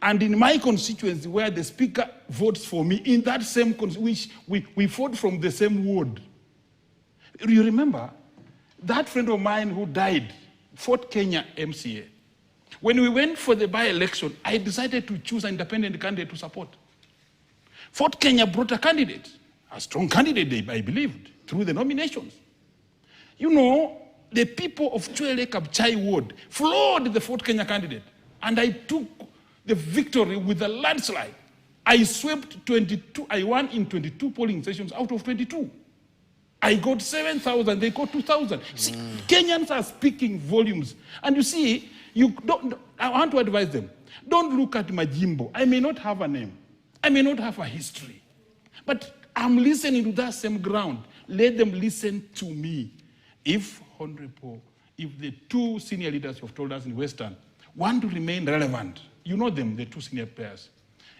and in my constituency where the speaker votes for me, in that same constituency, we fought from the same ward. You remember, that friend of mine who died, Fort Kenya MCA, when we went for the by-election, I decided to choose an independent candidate to support. Fort Kenya brought a candidate, a strong candidate, I believed, through the nominations. You know, the people of Chwele Kabuchai ward floored the Fort Kenya candidate, and I took the victory with a landslide. I swept 22, I won in 22 polling stations out of 22. I got 7,000, they got 2,000. Kenyans are speaking volumes. And you see, I want to advise them, don't look at Majimbo. I may not have a name. I may not have a history. But I'm listening to that same ground. Let them listen to me. If the two senior leaders you have told us in Western want to remain relevant, you know them, the two senior players.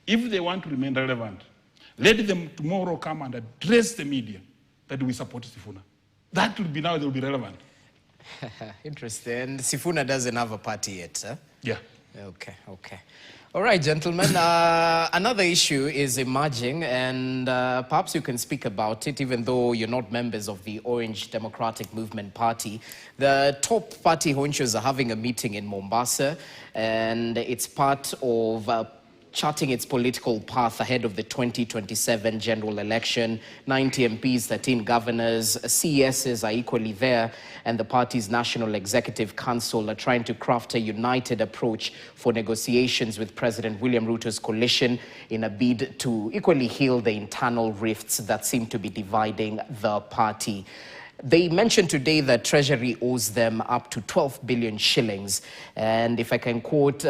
If they want to remain relevant, let them tomorrow come and address the media that we support Sifuna. That will be now, they will be relevant. Interesting. Sifuna doesn't have a party yet, huh? Yeah. Okay. All right, gentlemen. Another issue is emerging, and perhaps you can speak about it, even though you're not members of the Orange Democratic Movement Party. The top party honchos are having a meeting in Mombasa, and it's part of charting its political path ahead of the 2027 general election. 90 MPs, 13 governors, CESs are equally there, and the party's National Executive Council are trying to craft a united approach for negotiations with President William Ruto's coalition in a bid to equally heal the internal rifts that seem to be dividing the party. They mentioned today that Treasury owes them up to 12 billion shillings. And if I can quote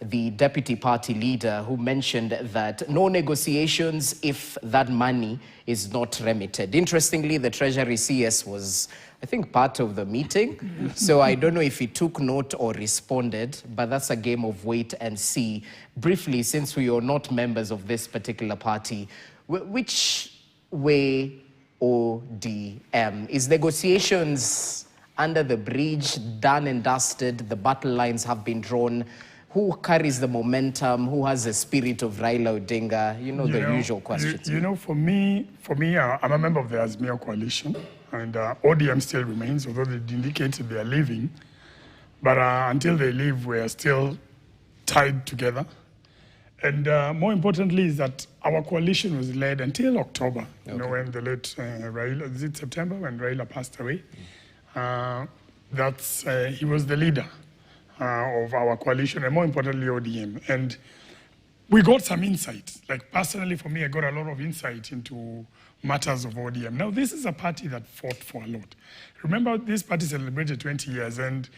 the deputy party leader, who mentioned that no negotiations if that money is not remitted. Interestingly, the Treasury CS was, I think, part of the meeting. So I don't know if he took note or responded, but that's a game of wait and see. Briefly, since we are not members of this particular party, which way ODM? Is negotiations under the bridge, done and dusted? The battle lines have been drawn. Who carries the momentum? Who has the spirit of Raila Odinga? You know, the usual questions. You know, for me, I'm a member of the Azimio coalition, and ODM still remains, although they indicated they are leaving. But until they leave, we are still tied together. And more importantly is that our coalition was led until October, you know, when the late Raila, is it September, when Raila passed away? He was the leader of our coalition, and more importantly, ODM. And we got some insight. Like personally, for me, I got a lot of insight into matters of ODM. Now, this is a party that fought for a lot. Remember, this party celebrated 20 years, and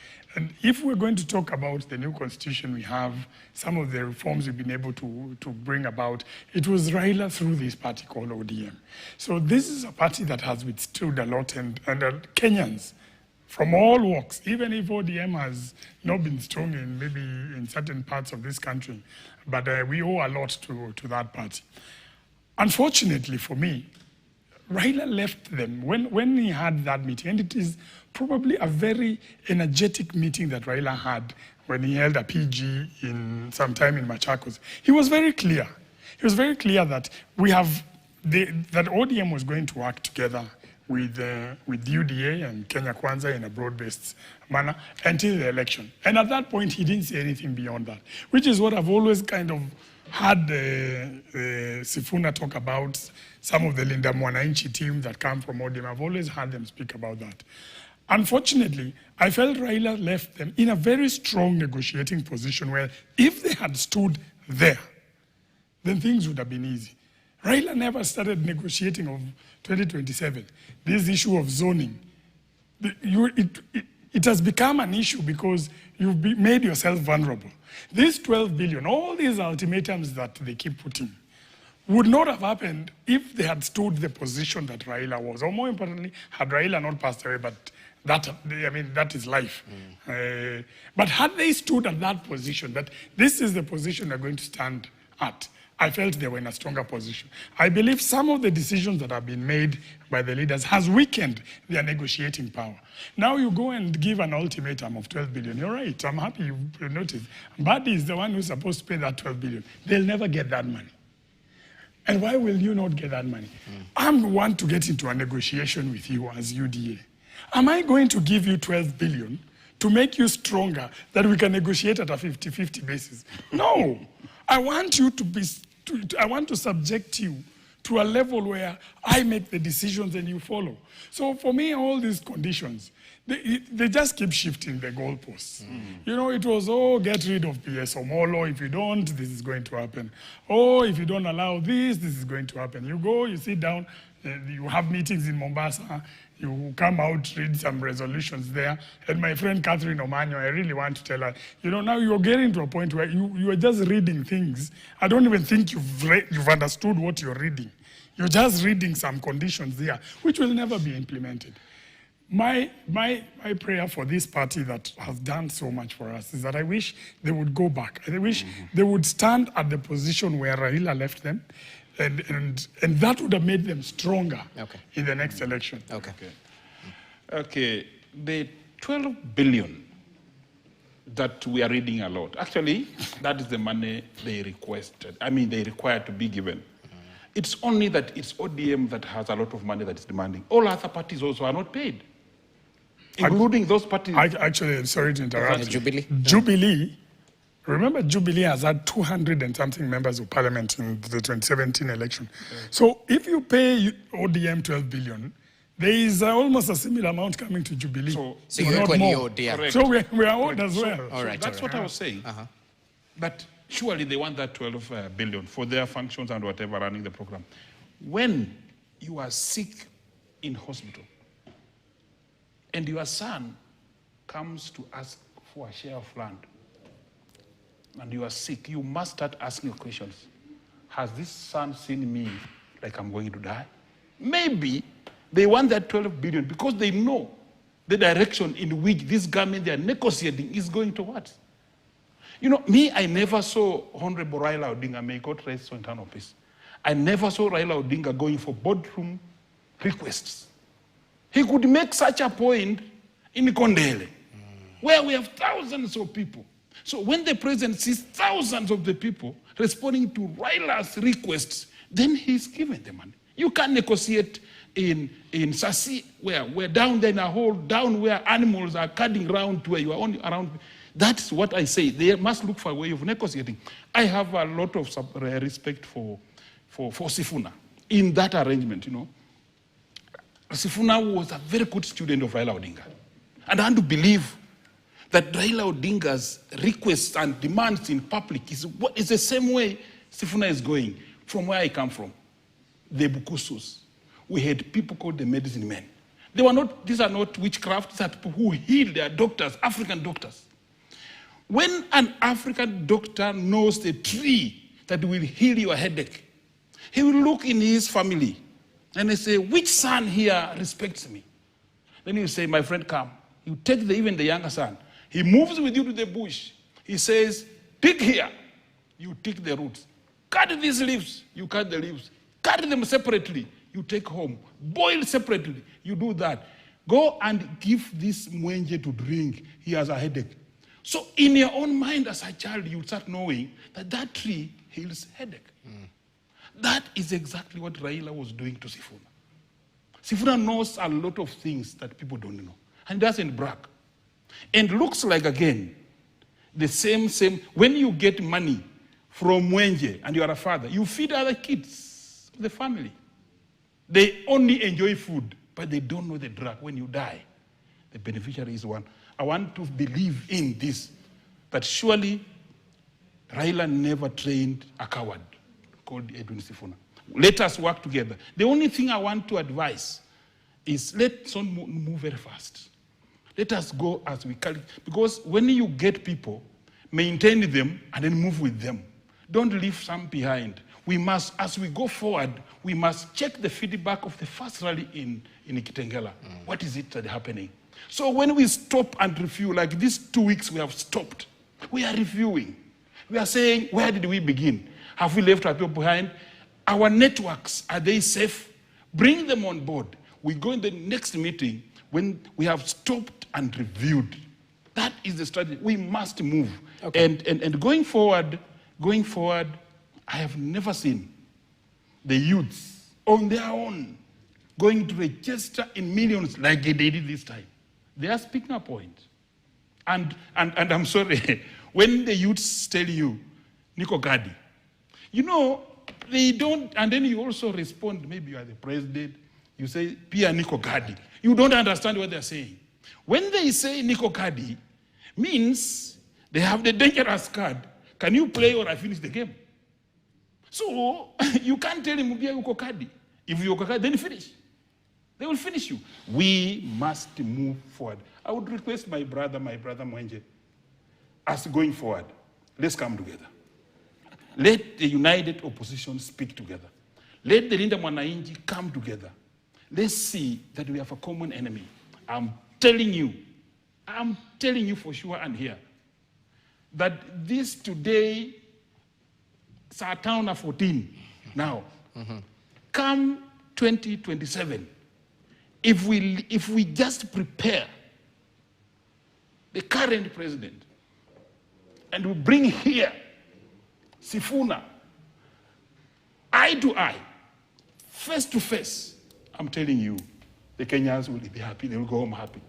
if we're going to talk about the new constitution we have, some of the reforms we've been able to bring about, it was Raila through this party called ODM. So this is a party that has withstood a lot, and Kenyans from all walks, even if ODM has not been strong in maybe in certain parts of this country, but we owe a lot to that party. Unfortunately for me, Raila left them when he had that meeting, and it is probably a very energetic meeting that Raila had when he held a PG sometime in Machakos. He was very clear. He was very clear that that ODM was going to work together with UDA and Kenya Kwanza in a broad-based manner until the election. And at that point, he didn't say anything beyond that, which is what I've always kind of had Sifuna talk about. Some of the Linda Mwananchi team that come from ODM, I've always heard them speak about that. Unfortunately, I felt Raila left them in a very strong negotiating position where if they had stood there, then things would have been easy. Raila never started negotiating of 2027. This issue of zoning, it has become an issue because you've made yourself vulnerable. This 12 billion, all these ultimatums that they keep putting, would not have happened if they had stood the position that Raila was, or more importantly, had Raila not passed away, but that, I mean, that is life. But had they stood at that position, that this is the position they're going to stand at, I felt they were in a stronger position. I believe some of the decisions that have been made by the leaders has weakened their negotiating power. Now you go and give an ultimatum of 12 billion. You're right, I'm happy you noticed. Mbadi is the one who's supposed to pay that 12 billion. They'll never get that money. And why will you not get that money? I'm the one to get into a negotiation with you as UDA. Am I going to give you 12 billion to make you stronger that we can negotiate at a 50-50 basis? No. I want you to be, I want to subject you to a level where I make the decisions and you follow. So for me, all these conditions, they just keep shifting the goalposts. You know, it was, oh, get rid of PS Omolo. If you don't, this is going to happen. Oh, if you don't allow this is going to happen. You go, you sit down, you have meetings in Mombasa, you come out, read some resolutions there. And my friend Catherine Omanyo, I really want to tell her, you know, now you're getting to a point where you are just reading things. I don't even think you've understood what you're reading. You're just reading some conditions there, which will never be implemented. My prayer for this party that has done so much for us is that I wish they would go back. I wish they would stand at the position where Raila left them, and that would have made them stronger in the next election. Okay, the 12 billion that we are reading a lot, actually, that is the money they requested. I mean, they require to be given. It's only that it's ODM that has a lot of money that is demanding. All other parties also are not paid, including those parties. Actually, sorry to interrupt. Jubilee? Jubilee, remember Jubilee has had 200 and something members of parliament in the 2017 election. So if you pay ODM 12 billion, there is almost a similar amount coming to Jubilee. So you're equally ODM. So we are owed as well. All right, that's what I was saying. But surely they want that 12 billion for their functions and whatever running the program. When you are sick in hospital and your son comes to ask for a share of land and you are sick, you must start asking questions. Has this son seen me like I'm going to die? Maybe they want that 12 billion because they know the direction in which this government they are negotiating is going towards. You know, me, I never saw Honorable Raila Odinga, may God rest in eternal peace. I never saw Raila Odinga going for boardroom requests. He could make such a point in Kondele, where we have thousands of people. So when the president sees thousands of the people responding to Raila's requests, then he's given the money. You can't negotiate in Sasi, where we're down there in a hole, down where animals are cutting around to where you are only around. That's what I say. They must look for a way of negotiating. I have a lot of respect for Sifuna in that arrangement, you know. Sifuna was a very good student of Raila Odinga. And I want to believe that Raila Odinga's requests and demands in public is the same way Sifuna is going from where I come from. The Bukusus. We had people called the medicine men. They were not, these are not witchcraft, these are people who heal, they are doctors, African doctors. When an African doctor knows the tree that will heal your headache, he will look in his family and he say, which son here respects me? Then you say, my friend, come. You take even the younger son. He moves with you to the bush. He says, dig here. You take the roots. Cut these leaves. You cut the leaves. Cut them separately. You take home. Boil separately. You do that. Go and give this mwenje to drink. He has a headache. So in your own mind as a child, you start knowing that that tree heals headache. That is exactly what Raila was doing to Sifuna. Sifuna knows a lot of things that people don't know and doesn't brag. And looks like, again, the same, when you get money from Mwenje and you are a father, you feed other kids of the family. They only enjoy food, but they don't know the drug. When you die, the beneficiary is one. I want to believe in this, that surely Raila never trained a coward called Edwin Sifuna. Let us work together. The only thing I want to advise is let's not move very fast. Let us go as we can. Because when you get people, maintain them and then move with them. Don't leave some behind. We must, as we go forward, we must check the feedback of the first rally in Kitengela. What is it that is happening? So when we stop and review, like these 2 weeks we have stopped, we are reviewing. We are saying, where did we begin? Have we left our people behind? Our networks, are they safe? Bring them on board. We go in the next meeting when we have stopped and reviewed. That is the strategy. We must move. Okay. And going forward, I have never seen the youths on their own going to register in millions like they did this time. They are speaking a point. And I'm sorry, when the youths tell you, Niko Gadi, you know, they don't, and then you also respond, maybe you are the president, you say, Pia Niko Gadi. You don't understand what they're saying. When they say Niko Gadi, means they have the dangerous card. Can you play or I finish the game? So you can't tell him, Pia Niko Gadi. If you Gadi, then finish. They will finish you. We must move forward. I would request my brother Mwenje, as going forward, let's come together. Let the united opposition speak together. Let the Linda Mwananchi come together. Let's see that we have a common enemy. I'm telling you for sure and here, that this today, Satana 14, now, come 2027, if we just prepare the current president and we bring here Sifuna, eye to eye, face to face, I'm telling you, the Kenyans will be happy. They will go home happy.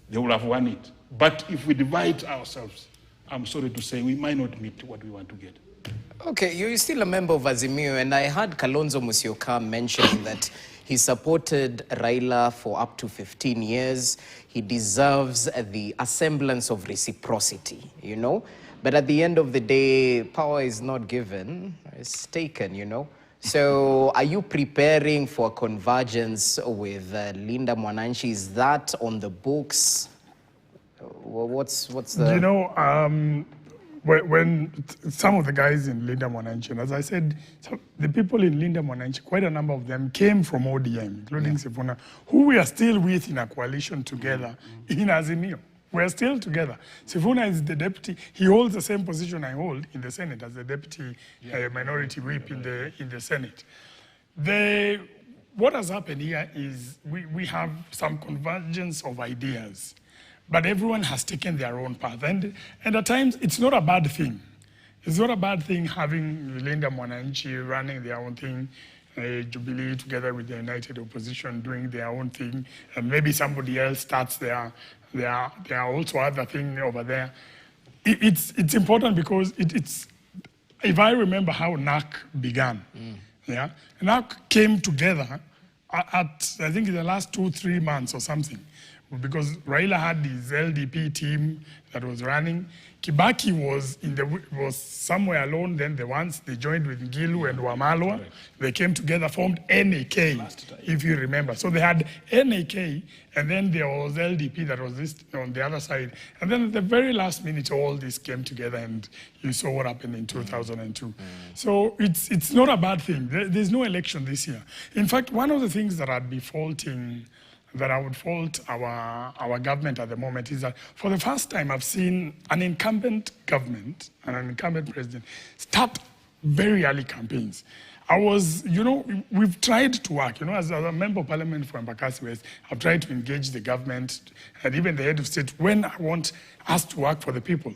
They will have won it. But if we divide ourselves, I'm sorry to say, we might not meet what we want to get. Okay, you're still a member of Azimio, and I heard Kalonzo Musyoka mentioning that he supported Raila for up to 15 years. He deserves the semblance of reciprocity, you know? But at the end of the day, power is not given, it's taken, you know? So are you preparing for convergence with Linda Mwananchi? Is that on the books? What's the... You know, when some of the guys in Linda Mwananchi, and as I said, the people in Linda Mwananchi, quite a number of them came from ODM, including Sifuna, who we are still with in a coalition together in Azimio. We're still together. Sifuna is the deputy. He holds the same position I hold in the Senate as the deputy minority whip in the Senate. What has happened here is we have some convergence of ideas, but everyone has taken their own path. And at times, it's not a bad thing. It's not a bad thing having Linda Mwananchi running their own thing, Jubilee together with the united opposition doing their own thing, and maybe somebody else starts there are also other things over there. It's important because it's if I remember how NAC began, NAC came together at I think in the last 2-3 months or something, because Raila had his LDP team that was running. Kibaki was somewhere alone. Then they joined with Gilu and Wamalwa. They came together, formed NAK, if you remember. So they had NAK, and then there was LDP that was this on the other side. And then at the very last minute, all this came together, and you saw what happened in 2002. So it's not a bad thing. There's no election this year. In fact, one of the things that I would fault our government at the moment is that for the first time I've seen an incumbent government and an incumbent president start very early campaigns. We've tried to work, as a member of parliament for Embakasi West, I've tried to engage the government and even the head of state when I want us to work for the people.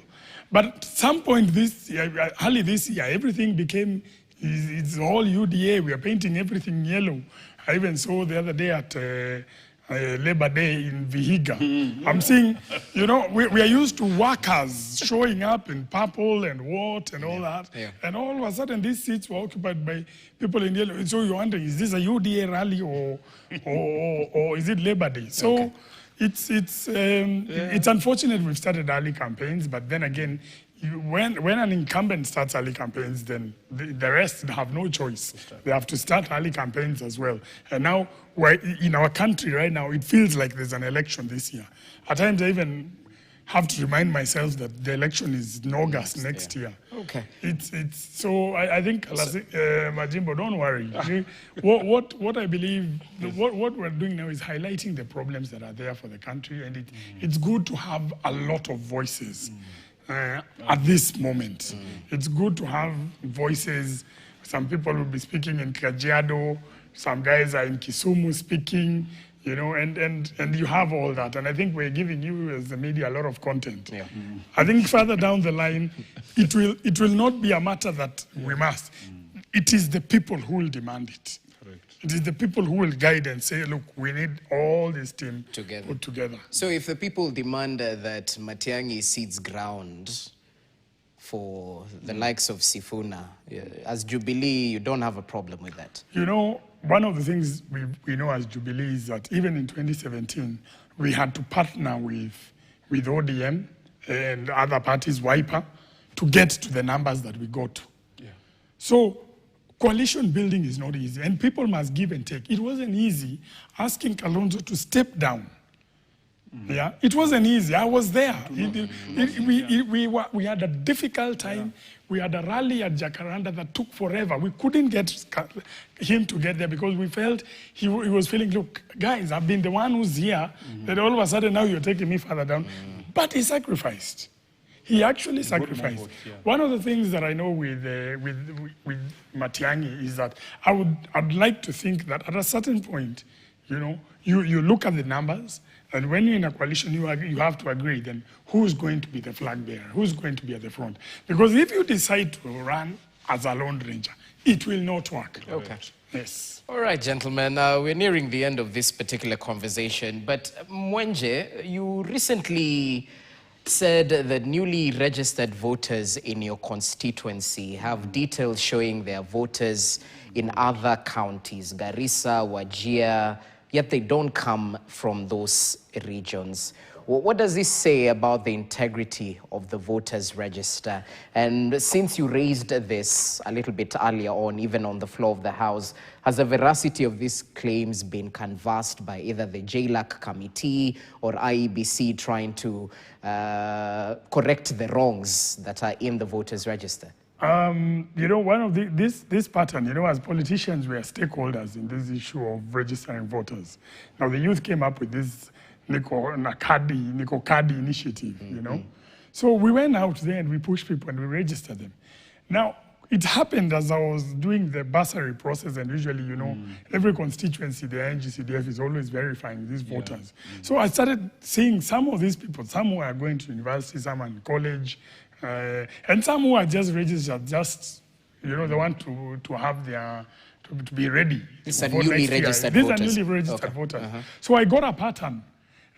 But at some point early this year, everything became, it's all UDA, we are painting everything yellow. I even saw the other day at Labor Day in Vihiga. I'm seeing, you know, we are used to workers showing up in purple and what and all that. And all of a sudden, these seats were occupied by people in yellow. So you're wondering, is this a UDA rally or is it Labor Day? So it's unfortunate we've started early campaigns, but then again, when an incumbent starts early campaigns, then the rest have no choice. They have to start early campaigns as well. And now, in our country right now, it feels like there's an election this year. At times, I even have to remind myself that the election is in August next year. Okay. So I think, Majimbo, don't worry. What I believe, what we're doing now is highlighting the problems that are there for the country, and it's good to have a lot of voices. At this moment. It's good to have voices. Some people will be speaking in Kajiado, some guys are in Kisumu speaking, you know, and you have all that. And I think we're giving you as the media a lot of content. I think further down the line, it will not be a matter that we must. It is the people who will demand it. It is the people who will guide and say, look, we need all this team put together. So if the people demand that Matiang'i cedes ground for the likes of Sifuna, as Jubilee, you don't have a problem with that? You know, one of the things we know as Jubilee is that even in 2017, we had to partner with ODM and other parties, Wiper, to get to the numbers that we got to. So coalition building is not easy, and people must give and take. It wasn't easy asking Kalonzo to step down. It wasn't easy. I was there. We had a difficult time. We had a rally at Jacaranda that took forever. We couldn't get him to get there because we felt he was feeling, look, guys, I've been the one who's here, that all of a sudden now you're taking me further down. But he sacrificed. He actually sacrificed. One of the things that I know with Matiang'i is that I'd like to think that at a certain point, you know, you look at the numbers, and when you're in a coalition, you have to agree then who's going to be the flag bearer, who's going to be at the front. Because if you decide to run as a lone ranger, it will not work. Okay. Yes. All right, gentlemen, we're nearing the end of this particular conversation, but Mwenje, you recently said that newly registered voters in your constituency have details showing their voters in other counties, Garissa, Wajir, yet they don't come from those regions. What does this say about the integrity of the voters register? And since you raised this a little bit earlier on, even on the floor of the House, has the veracity of these claims been canvassed by either the JLAC committee or IEBC trying to correct the wrongs that are in the voters register? You know, one of this pattern, you know, as politicians, we are stakeholders in this issue of registering voters. Now, the youth came up with this Niko Kadi initiative, you know. So we went out there and we pushed people and we registered them. Now, it happened as I was doing the bursary process, and usually, you know, every constituency, the NGCDF is always verifying these voters. So I started seeing some of these people, some who are going to university, some are in college, and some who are just registered, you know, they want to have their, to be ready. These are newly registered voters. These are newly registered voters. So I got a pattern.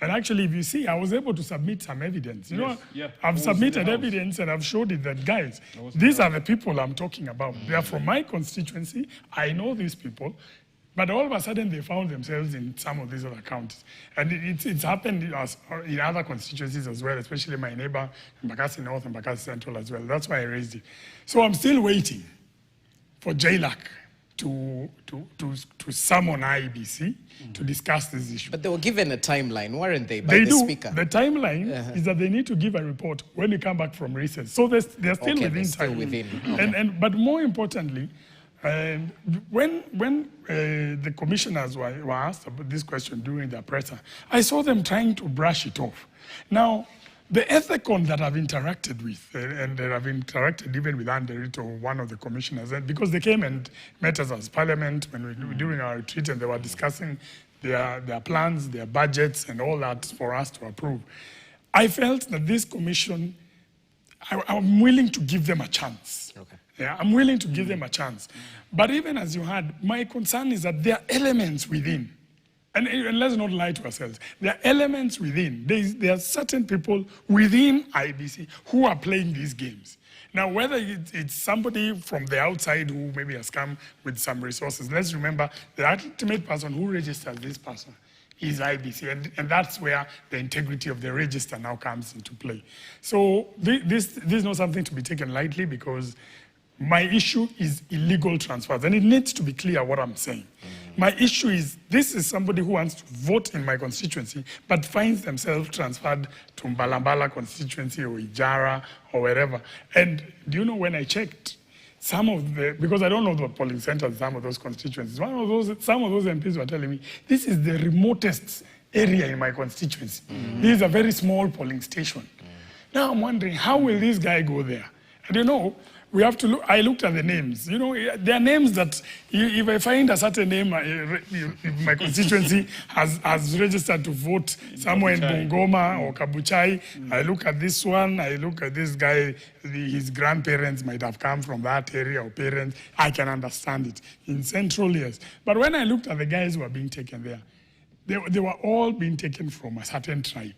And actually, if you see, I was able to submit some evidence. You know, I've submitted evidence and I've showed it that, guys, these are the people I'm talking about. They are from my constituency. I know these people. But all of a sudden, they found themselves in some of these other counties. And it's happened in other constituencies as well, especially my neighbor, Mbakasi North and Mbakasi Central as well. That's why I raised it. So I'm still waiting for JLAC to summon IEBC to discuss this issue. But they were given a timeline, weren't they, by the Speaker? The timeline is that they need to give a report when they come back from recess. So they're still within time. But more importantly, when the commissioners were asked about this question during their presser, I saw them trying to brush it off. Now, the Ethicon that I've interacted with, and that I've interacted even with Ruto, one of the commissioners, and because they came and met us as Parliament when we were doing our retreat, and they were discussing their plans, their budgets, and all that for us to approve. I felt that this commission, I'm willing to give them a chance. Yeah, I'm willing to give them a chance. But even as you heard, my concern is that there are elements within. And let's not lie to ourselves. There are elements within. There are certain people within IBC who are playing these games. Now, whether it's somebody from the outside who maybe has come with some resources, let's remember the ultimate person who registers this person is IBC, and that's where the integrity of the register now comes into play. So this is not something to be taken lightly, because my issue is illegal transfers, and it needs to be clear what I'm saying. My issue is, this is somebody who wants to vote in my constituency, but finds themselves transferred to Mbalambala constituency or Ijara or wherever. And do you know, when I checked, some of the, because I don't know the polling centers, some of those constituencies, some of those MPs were telling me, this is the remotest area in my constituency. This is a very small polling station. Now I'm wondering, how will this guy go there? And you know, we have to look, I looked at the names. You know, there are names that if I find a certain name, if my constituency has registered to vote somewhere in Bungoma or Kabuchai, I look at this one, I look at this guy, his grandparents might have come from that area, or parents, I can understand it. In Central, yes. But when I looked at the guys who were being taken there, they were all being taken from a certain tribe.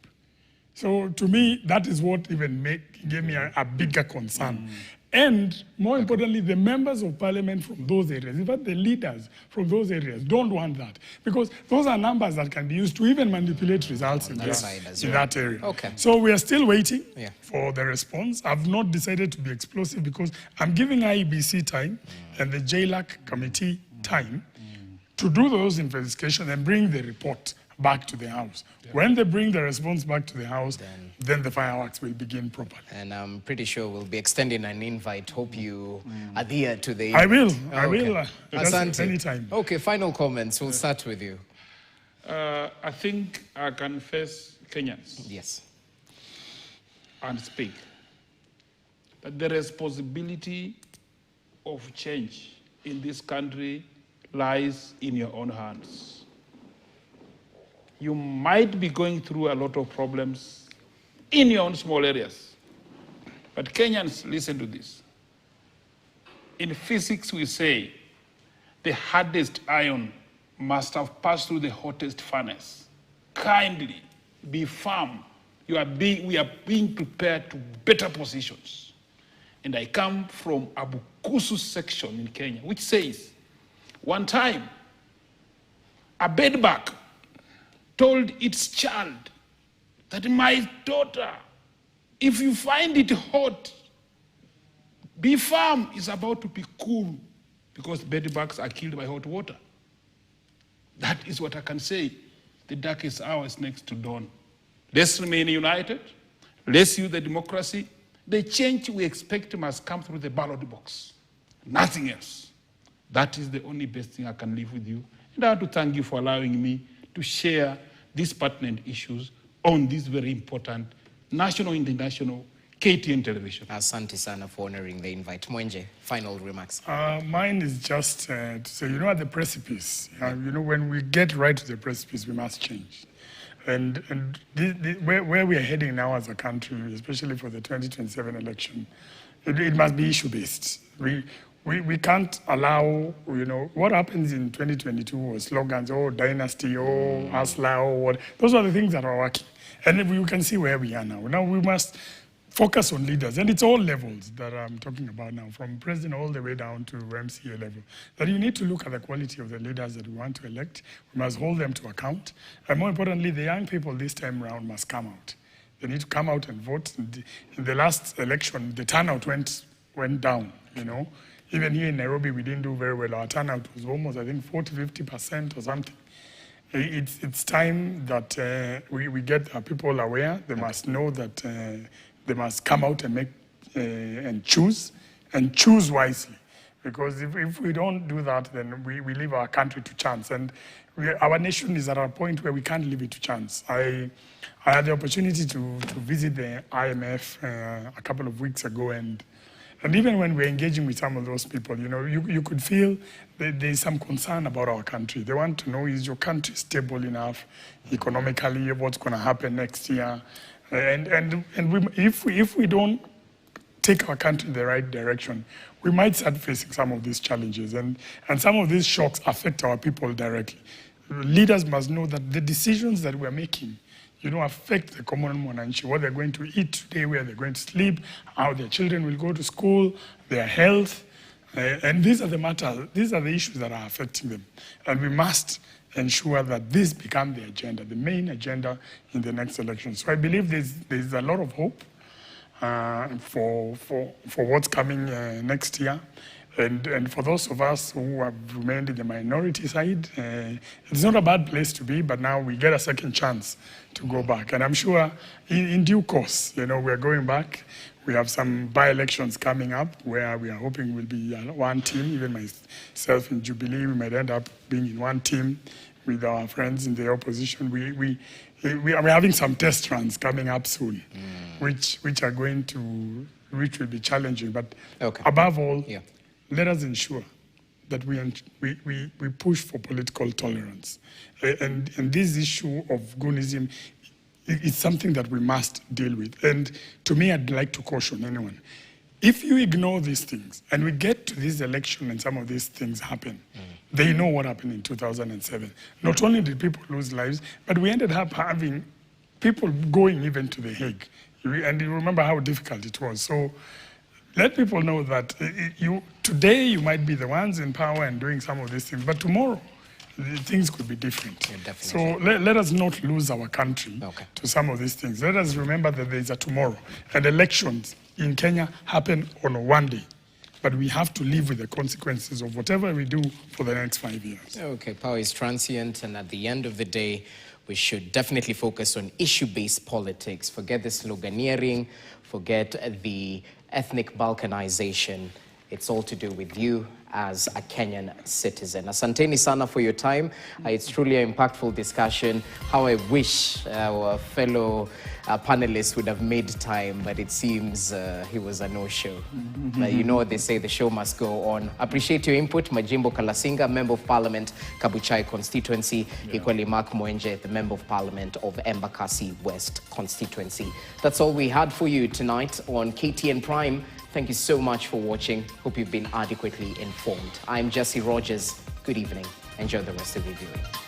So to me, that is what even gave me a bigger concern. And more importantly, the members of parliament from those areas, in fact, the leaders from those areas don't want that, because those are numbers that can be used to even manipulate results in that area. Okay. So we are still waiting for the response. I've not decided to be explosive, because I'm giving IEBC time and the JLAC committee time to do those investigations and bring the report back to the House. When they bring the response back to the House, then the fireworks will begin properly. And I'm pretty sure we'll be extending an invite. Hope you adhere to the I will. invite. I will. Asante. Anytime. Okay, final comments. We'll start with you. I think I can face Kenyans. Yes. And speak that the responsibility of change in this country lies in your own hands. You might be going through a lot of problems in your own small areas. But Kenyans, listen to this. In physics, we say the hardest iron must have passed through the hottest furnace. Kindly be firm. We are being prepared to better positions. And I come from Abukusu section in Kenya, which says, one time, a bedbug told its child that, my daughter, if you find it hot, be firm, it's about to be cool, because bedbugs are killed by hot water. That is what I can say. The darkest hour is next to dawn. Let's remain united. Let's use the democracy. The change we expect must come through the ballot box. Nothing else. That is the only best thing I can leave with you. And I want to thank you for allowing me to share these pertinent issues on this very important national, international KTN television. Asante sana for honoring the invite. Mwenje, final remarks. Mine is just to say, you know, at the precipice, you know, when we get right to the precipice, we must change. And where we are heading now as a country, especially for the 2027 election, it must be issue-based. We can't allow, you know, what happens in 2022 was slogans, oh, dynasty, oh, Asla, oh, what. Those are the things that are working. And you can see where we are now. Now we must focus on leaders. And it's all levels that I'm talking about now, from president all the way down to MCA level. That you need to look at the quality of the leaders that we want to elect. We must hold them to account. And more importantly, the young people this time around must come out. They need to come out and vote. In the last election, the turnout went down, you know. Even here in Nairobi, we didn't do very well. Our turnout was almost, I think, 40–50% or something. It's time that we get our people aware. They must know that they must come out and make and choose wisely. Because if we don't do that, then we leave our country to chance. And our nation is at a point where we can't leave it to chance. I had the opportunity to visit the IMF a couple of weeks ago, and even when we're engaging with some of those people, you know, you could feel that there's some concern about our country. They want to know, is your country stable enough economically? What's going to happen next year? And if we don't take our country in the right direction, we might start facing some of these challenges, and some of these shocks affect our people directly. Leaders must know that the decisions that we're making, affect the common mwananchi, what they're going to eat today, where they're going to sleep, how their children will go to school, their health, and these are the matters, these are the issues that are affecting them. And we must ensure that this becomes the agenda, the main agenda in the next election. So I believe there's a lot of hope for what's coming next year. And for those of us who have remained in the minority side, it's not a bad place to be, but now we get a second chance to go back. And I'm sure in due course, we're going back. We have some by-elections coming up where we are hoping we'll be one team. Even myself in Jubilee, we might end up being in one team with our friends in the opposition. We're having some test runs coming up soon, which will be challenging. But above all, let us ensure that we push for political tolerance. And this issue of goonism is something that we must deal with. And to me, I'd like to caution anyone. If you ignore these things, and we get to this election and some of these things happen, they know what happened in 2007. Not only did people lose lives, but we ended up having people going even to The Hague. And you remember how difficult it was. So let people know that today you might be the ones in power and doing some of these things, but tomorrow things could be different. So let us not lose our country to some of these things. Let us remember that there is a tomorrow. And elections in Kenya happen on one day. But we have to live with the consequences of whatever we do for the next 5 years. Okay, power is transient, and at the end of the day, we should definitely focus on issue-based politics. Forget the sloganeering, forget the ethnic balkanization. It's all to do with you as a Kenyan citizen. Asanteni sana for your time. It's truly an impactful discussion. How I wish our fellow panelists would have made time, but it seems he was a no-show. But you know what they say, the show must go on. Appreciate your input, Majimbo Kalasinga, Member of Parliament, Kabuchai constituency, equally Mark Mwenje, the Member of Parliament of Embakasi West constituency. That's all we had for you tonight on KTN Prime. Thank you so much for watching. Hope you've been adequately informed. I'm Jesse Rogers. Good evening. Enjoy the rest of your viewing.